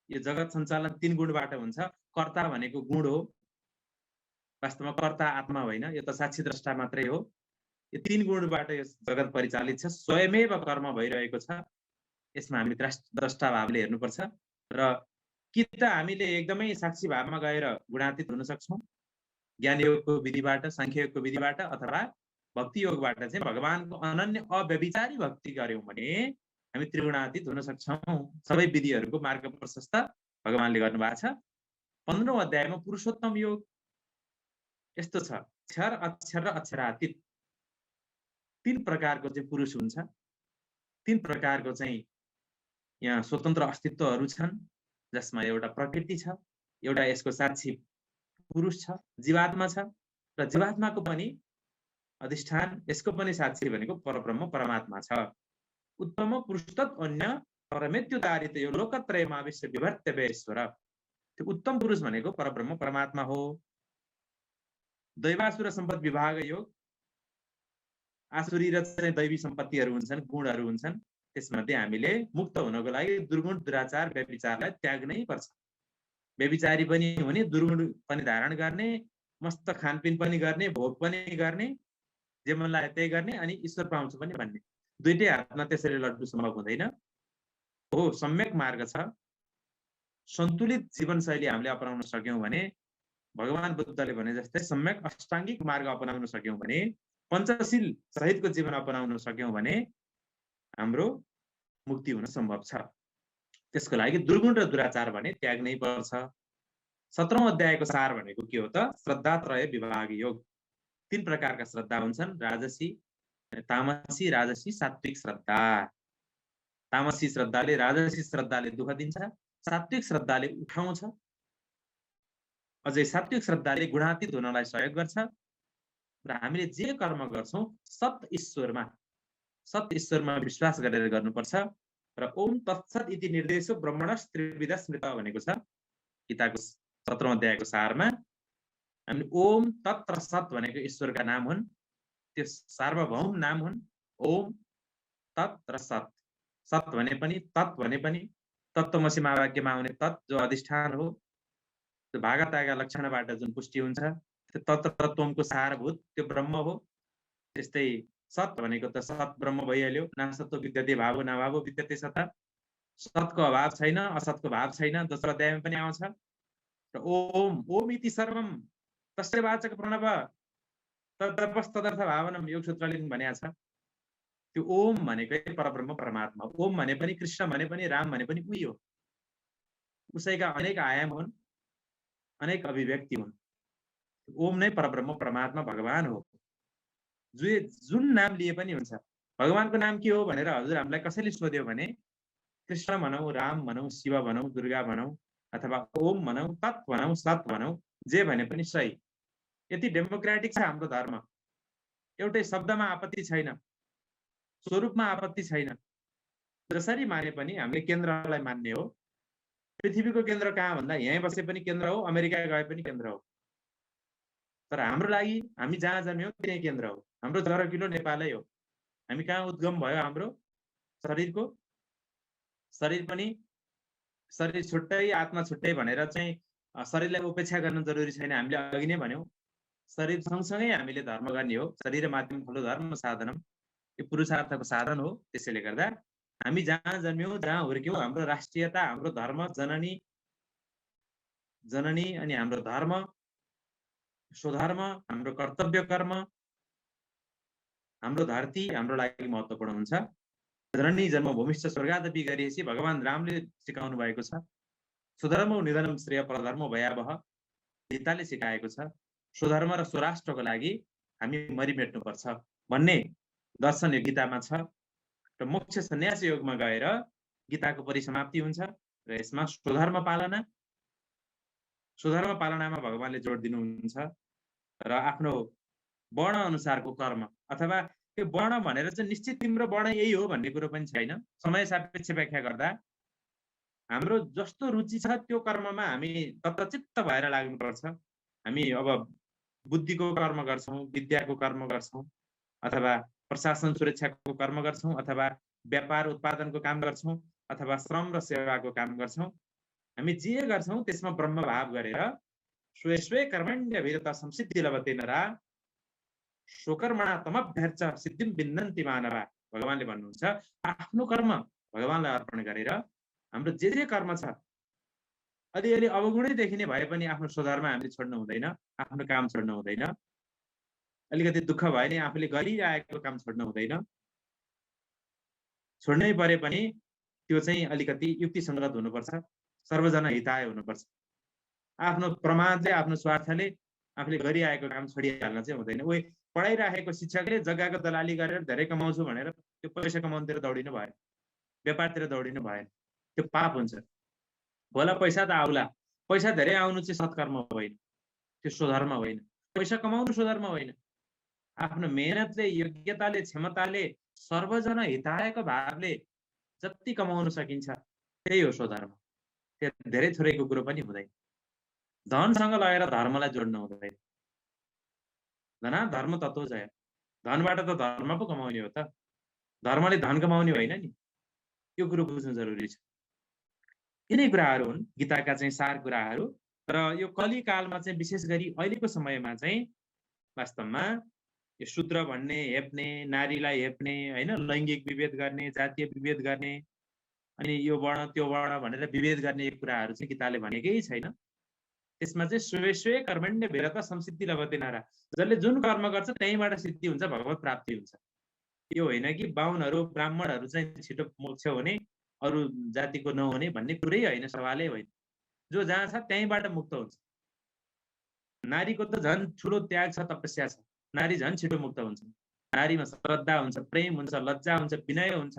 Speaker 1: यो जगत सञ्चालन 3 गुणबाट हुन्छ। कर्ता भनेको गुण हो, वास्तवमा कर्ता आत्मा होइन, यो त साक्षी द्रष्टा मात्रै हो। यो 3 गुणबाट यो जगत परिचालित छ, स्वयमेव कर्म भइरहेको छ। यसमा हामी द्रष्टा भावले हेर्नुपर्छ। र कि त हामीले एकदमै साक्षी भावमा गएर गुणातीत हुन सक्छौँ ज्ञान योगको विधिबाट, सांख्य योगको विधिबाट, अथवा भक्ति योगबाट चाहिँ भगवानको अनन्य अव्यभिचारी भक्ति गर्यौँ भने हामी त्रिगुणातीत हुन सक्छौँ। सबै विधिहरूको मार्ग प्रशस्त भगवानले गर्नुभएको छ। 15औं अध्यायमा पुरुषोत्तम योग यस्तो छ, क्षर, अक्षर र अक्षरातीत 3 प्रकारको चाहिँ पुरुष हुन्छ। 3 प्रकारको चाहिँ यहाँ स्वतन्त्र अस्तित्वहरू छन्, जसमा एउटा प्रकृति छ, एउटा यसको साक्षी पुरुष छ, जीवात्मा छ, र जीवात्माको पनि अधिष्ठान, यसको पनि साक्षी भनेको परब्रह्म परमात्मा छ। उत्तम पुरुषतत् अन्य परमेत्युदारित यो लोकत्रयमा विश्व विभर्त्यवेश्वर। त्यो उत्तम पुरुष भनेको परब्रह्म परमात्मा हो। दैवासुर सम्पद विभाग योग, आसुरी र चाहिँ दैवी सम्पत्तिहरू हुन्छन्, गुणहरू हुन्छन्। त्यसमध्ये हामीले मुक्त हुनको लागि दुर्गुण, दुराचार, व्यभिचारलाई त्याग्नै पर्छ। व्यभिचारी पनि हुने, दुर्गुण पनि धारण गर्ने, मस्त खानपिन पनि गर्ने, भोग पनि गर्ने, जे मन लाग्यो त्यही गर्ने, अनि ईश्वर पाउँछु पनि भन्ने। दुईटै हातमा त्यसरी लड्डु सम्भव हुँदैन। हो, सम्यक मार्ग छ। सन्तुलित जीवनशैली हामीले अपनाउन सक्यौँ भने, भगवान बुद्धले भने जस्तै सम्यक अष्टाङ्गिक मार्ग अपनाउन सक्यौँ भने, पञ्चशील सहितको जीवन अपनाउन सक्यौँ भने हाम्रो मुक्ति हुन सम्भव छ। त्यसको लागि दुर्गुण र दुराचार भने त्याग्नै पर्छ। 17औं अध्यायको सार भनेको के हो त? श्रद्धात्रय विभाग योग। 3 प्रकारका श्रद्धा हुन्छन्, राजसी, तामसी, राजसी, सात्विक श्रद्धा। तामसी श्रद्धाले, राजसी श्रद्धाले दुःख दिन्छ, सात्विक श्रद्धाले उठाउँछ, अझै सात्विक श्रद्धाले गुणातीत हुनलाई सहयोग गर्छ। र हामीले जे कर्म गर्छौँ सत ईश्वरमा विश्वास गरेर गर्नुपर्छ। र ओम तत्सत इति निर्देशो ब्रह्मणस् त्रिविध स्मृत भनेको छ गीताको 17औं अध्यायको सारमा। हामी ओम तत् र सत भनेको ईश्वरका नाम हुन्, त्यो सार्वभौम नाम हुन्। ओम तत् र सत, सत भने पनि तत् भने पनि तत्त्वमसि महावाक्यमा आउने तत् जो अधिष्ठान हो, त्यो भागतागा लक्षणबाट जुन पुष्टि हुन्छ, त्यो तत् तत्त्वको सारभूत त्यो ब्रह्म हो। त्यस्तै सत भनेको त सत ब्रह्म भइहाल्यो। नासत्व विद्यते भावो नाभावो विद्यते सत। सतको अभाव छैन, असतको भाव छैन, दोस्रो अध्यायमा पनि आउँछ। र ओम इति सर्वम तस्य वाचक प्रणव तदर्थ भावनम योग सूत्रले भनेको छ। त्यो ओम भनेकै परब्रह्म परमात्मा। ओम भने पनि, कृष्ण भने पनि, राम भने पनि उही हो। उसैका अनेक आयाम हुन्, अनेक अभिव्यक्ति हुन्। ओम नै परब्रह्म परमात्मा भगवान हो। जुन नाम लिए पनि हुन्छ। भगवानको नाम के हो भनेर हजुर हामीलाई कसैले सोध्यो भने कृष्ण भनौँ, राम भनौँ, शिव भनौँ, दुर्गा भनौँ, अथवा ओम भनौँ, तत् भनौँ, सत भनौँ, जे भने पनि सही। यति डेमोक्रेटिक छ हाम्रो धर्म। एउटै शब्दमा आपत्ति छैन, स्वरूपमा आपत्ति छैन। जसरी माने पनि हामीले केन्द्रलाई मान्ने हो। पृथ्वीको केन्द्र कहाँ भन्दा यहीँ बसे पनि केन्द्र हो, अमेरिका गए पनि केन्द्र हो। तर हाम्रो लागि हामी जहाँ जन्म्यौँ त्यही केन्द्र हो। हाम्रो जरकिलो नेपालै हो। हामी कहाँ उद्गम भयो हाम्रो शरीरको? शरीर पनि शरीर छुट्टै आत्मा छुट्टै भनेर चाहिँ शरीरलाई उपेक्षा गर्न जरुरी छैन। हामीले अघि नै भन्यौँ, शरीर सँगसँगै हामीले धर्म गर्ने हो। शरीर माध्यम खलु धर्म साधनम, यो पुरुषार्थको साधन हो। त्यसैले गर्दा हामी जहाँ जन्म्यौँ, जहाँ हुर्क्यौँ, हाम्रो राष्ट्रियता, हाम्रो धर्म, जननी जननी अनि हाम्रो धर्म, स्वधर्म, हाम्रो कर्तव्य कर्म, हाम्रो धरती हाम्रो लागि महत्त्वपूर्ण हुन्छ। जननी जन्मभूमिश्च स्वर्गादपि गरिएपछि भगवान रामले सिकाउनु भएको छ। स्वधर्मो निधनम श्रेय परधर्मो भयावह, गीताले सिकाएको छ। स्वधर्म र स्वराष्ट्रको लागि हामी मरिमेट्नुपर्छ भन्ने दर्शन यो गीतामा छ। र मोक्ष सन्यास योगमा गएर गीताको परिसमाप्ति हुन्छ र यसमा स्वधर्म पालनामा भगवानले जोड दिनुहुन्छ र आफ्नो वर्ण अनुसारको कर्म अथवा त्यो वर्ण भनेर चाहिँ निश्चित तिम्रो वर्ण यही हो भन्ने कुरो पनि छैन। समय सापेक्ष व्याख्या गर्दा हाम्रो जस्तो रुचि छ त्यो कर्ममा हामी तत्चित्त भएर लाग्नुपर्छ। हामी अब बुद्धिको कर्म गर्छौँ, विद्याको कर्म गर्छौँ, अथवा प्रशासन सुरक्षाको कर्म गर्छौँ, अथवा व्यापार उत्पादनको काम गर्छौँ, अथवा श्रम र सेवाको काम गर्छौँ। हामी जे गर्छौँ त्यसमा ब्रह्मभाव गरेर स्वे स्वे कर्मण्यभिरत संसिद्धि लभते नरा स्वकर्मणा तमभ्यर्च सिद्धिम विन्दन्ति मानवा। भगवानले भन्नुहुन्छ आफ्नो कर्म भगवानलाई अर्पण गरेर हाम्रो जे कर्म छ अलिअलि अवगुणै देखिने भए पनि आफ्नो स्वधर्म हामीले छोड्नु हुँदैन, आफ्नो काम छोड्नु हुँदैन। अलिकति दुःख भए नि आफूले गरिरहेको काम छोड्नु हुँदैन। छोड्नै परे पनि त्यो चाहिँ अलिकति युक्तिसङ्गत हुनुपर्छ, सर्वजना हिताय हुनुपर्छ। आफ्नो प्रमादले, आफ्नो स्वार्थले आफूले गरिरहेको काम छोडिहाल्न चाहिँ हुँदैन। उही पढाइराखेको शिक्षकले जग्गाको दलाली गरेर धेरै कमाउँछु भनेर त्यो पैसा कमाउनुतिर दौडिनु भएन, व्यापारतिर दौडिनु भएन, त्यो पाप हुन्छ। होला पैसा त आउला, पैसा धेरै आउनु चाहिँ सत्कर्म होइन, त्यो स्वधर्म होइन। पैसा कमाउनु स्वधर्म होइन। आफ्नो मेहनतले, योग्यताले, क्षमताले, सर्वजना हितायको भावले जति कमाउन सकिन्छ त्यही हो स्वधर्म। त्यो धेरै थोरैको कुरो पनि हुँदैन। धनसँग लगेर धर्मलाई जोड्नु हुँदैन। धना धर्म तत्त्व जय। धनबाट त धर्म पो कमाउने हो त, धर्मले धन कमाउने होइन नि। यो कुरो बुझ्नु जरुरी छ। यिनै कुराहरू हुन् गीताका चाहिँ सार कुराहरू। र यो कलिकालमा चाहिँ विशेष गरी अहिलेको समयमा चाहिँ वास्तवमा यो शूद्र भन्ने, हेप्ने, नारीलाई हेप्ने, होइन, लैङ्गिक विभेद गर्ने, जातीय विभेद गर्ने, अनि यो वर्ण त्यो वर्ण भनेर विभेद गर्ने कुराहरू चाहिँ गीताले भनेकै छैन। त्यसमा चाहिँ स्वे स्वे कर्मण्य भिरत संसिद्धि लभते नरा। जसले जुन कर्म गर्छ त्यहीँबाट सिद्धि हुन्छ, भगवत प्राप्ति हुन्छ। यो होइन कि बाहुनहरू ब्राह्मणहरू चाहिँ छिटो मोक्ष हुने, अरू जातिको नहुने भन्ने कुरै होइन, सवालै होइन। जो जहाँ छ त्यहीँबाट मुक्त हुन्छ। नारीको त झन् ठुलो त्याग छ, तपस्या छ। नारी झन् छिटो मुक्त हुन्छ। नारीमा श्रद्धा हुन्छ, प्रेम हुन्छ, लज्जा हुन्छ, विनय हुन्छ।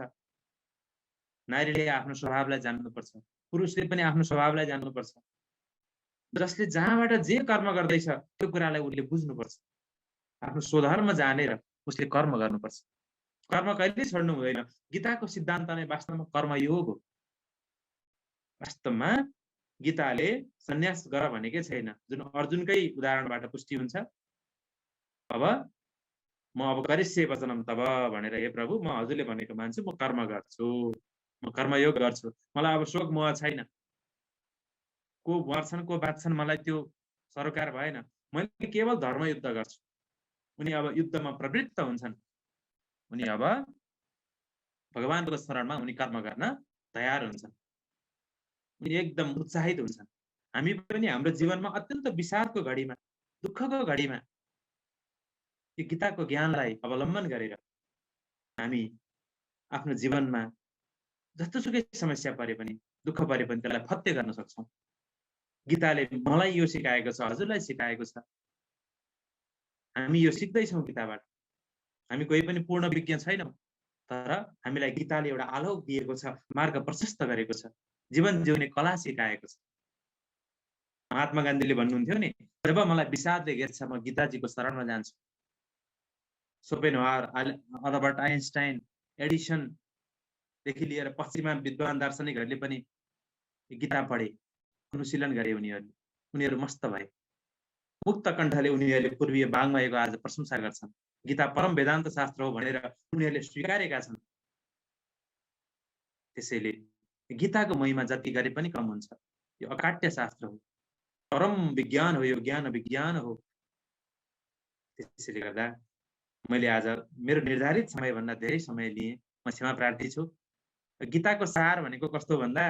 Speaker 1: नारीले आफ्नो स्वभावलाई जान्नुपर्छ, पुरुषले पनि आफ्नो स्वभावलाई जान्नुपर्छ। जसले जहाँबाट जे कर्म गर्दैछ त्यो कुरालाई उसले बुझ्नुपर्छ। आफ्नो स्वधर्म जानेर उसले कर्म गर्नुपर्छ। कर्म कहिल्यै छोड्नु हुँदैन। गीताको सिद्धान्त नै वास्तवमा कर्मयोग हो। वास्तवमा गीताले सन्यास गर भनेकै छैन, जुन अर्जुनकै उदाहरणबाट पुष्टि हुन्छ। अब म करिष्ये वचनम तब भनेर, हे प्रभु म हजुरले भनेको मान्छु, म कर्म गर्छु, म कर्मयोग गर्छु, मलाई अब शोक मोह छैन। को मर्छन् को बाँच्छन् मलाई त्यो सरोकार भएन, मैले केवल धर्मयुद्ध गर्छु। उनी अब युद्धमा प्रवृत्त हुन्छन्। उनी अब भगवानको शरणमा उनी कर्म गर्न तयार हुन्छन्। उनी एकदम उत्साहित हुन्छन्। हामी पनि हाम्रो जीवनमा अत्यन्त विषादको घडीमा, दुःखको घडीमा यो गीताको ज्ञानलाई अवलम्बन गरेर हामी आफ्नो जीवनमा जस्तोसुकै समस्या परे पनि, दुःख परे पनि त्यसलाई फत्ते गर्न सक्छौँ। गीताले मलाई यो सिकाएको छ, हजुरलाई सिकाएको छ। हामी यो सिक्दैछौँ गीताबाट। हामी कोही पनि पूर्ण विज्ञ छैनौँ, तर हामीलाई गीताले एउटा आलोक दिएको छ, मार्ग प्रशस्त गरेको छ, जीवन जिउने कला सिकाएको छ। महात्मा गान्धीले भन्नुहुन्थ्यो नि, जब मलाई विषादले घेर्छ म गीताजीको शरणमा जान्छु। सोपेनहावर, अल्बर्ट आइन्स्टाइन, एडिसनदेखि लिएर पश्चिमा विद्वान दार्शनिकहरूले पनि गीता पढे, अनुशीलन गरे। उनीहरू मस्त भए। मुक्त कण्ठले उनीहरूले पूर्वीय वाङ्मयको आज प्रशंसा गर्छन्। गीता परम वेदान्त शास्त्र हो भनेर उनीहरूले स्वीकारेका छन्। त्यसैले गीताको महिमा जति गरे पनि कम हुन्छ। यो अकाट्य शास्त्र हो, परम विज्ञान हो, यो ज्ञान विज्ञान हो। त्यसैले गर्दा मैले आज मेरो निर्धारित समयभन्दा धेरै समय लिएँ, म क्षमा प्रार्थी छु। गीताको सार भनेको कस्तो भन्दा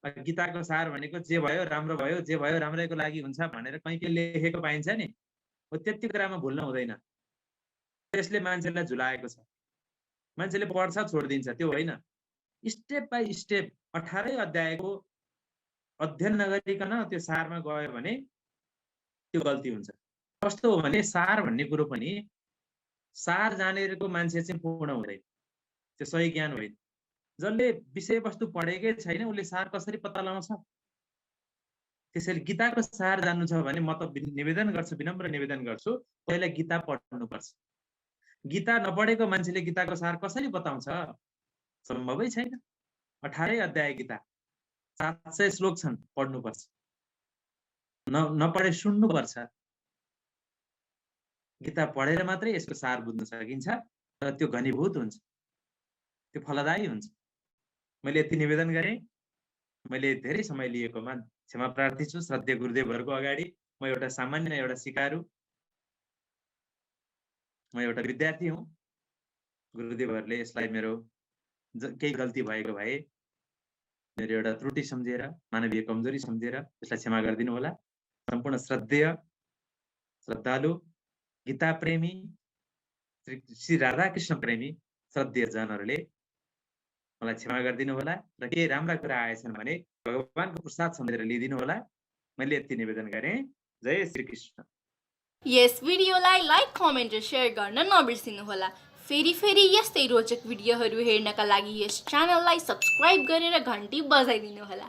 Speaker 1: गीताको सार भनेको जे भयो राम्रो भयो, जे भयो राम्रैको लागि हुन्छ भनेर कहीँ लेखेको पाइन्छ नि, हो त्यति कुरामा भुल्न हुँदैन। त्यसले मान्छेलाई झुलाएको छ। मान्छेले पढ्छ छोडिदिन्छ, त्यो होइन। स्टेप बाई स्टेप 18 अध्यायको अध्ययन नगरिकन त्यो सारमा गयो भने त्यो गल्ती हुन्छ। कस्तो हो भने सार भन्ने कुरो पनि सार जानेको मान्छे चाहिँ पूर्ण हुँदैन, त्यो सही ज्ञान होइन। जसले विषयवस्तु पढेकै छैन उसले सार कसरी पत्ता लगाउँछ? त्यसैले गीताको सार जान्नु छ भने म त निवेदन गर्छु, विनम्र निवेदन गर्छु, पहिला गीता पढ्नुपर्छ। गीता नपढेको मान्छेले गीताको सार कसरी बताउँछ? सम्भवै छैन। 18 अध्याय गीता, 700 श्लोक छन्, पढ्नुपर्छ। नपढे सुन्नुपर्छ। गीता पढेर मात्रै यसको सार बुझ्न सकिन्छ र त्यो घनीभूत हुन्छ, त्यो फलदायी हुन्छ। मैले यति निवेदन गरेँ। मैले धेरै समय लिएकोमा क्षमा प्रार्थी छु श्रद्धेय गुरुदेवहरूको अगाडि। म एउटा सामान्य एउटा सिकारु, म एउटा विद्यार्थी हुँ। गुरुदेवहरूले यसलाई मेरो केही गल्ती भएको भए मेरो एउटा त्रुटि सम्झेर, मानवीय कमजोरी सम्झेर यसलाई क्षमा गरिदिनु होला। सम्पूर्ण श्रद्धेय श्रद्धालु गीता प्रेमी श्री राधाकृष्ण प्रेमी श्रद्धेय जनहरूले मलाई क्षमा गरिदिनु होला र केही राम्रा कुरा आएछन् भने भगवानको प्रसाद सम्झेर लिइदिनु होला। मैले यति निवेदन गरेँ। जय श्री कृष्ण।
Speaker 2: यस भिडियोलाई लाइक, कमेन्ट र शेयर गर्न नबिर्सिनु होला। फेरि यस्तै रोचक भिडियोहरू हेर्नका लागि यस च्यानललाई सब्स्क्राइब गरेर घन्टी बजाइदिनु होला।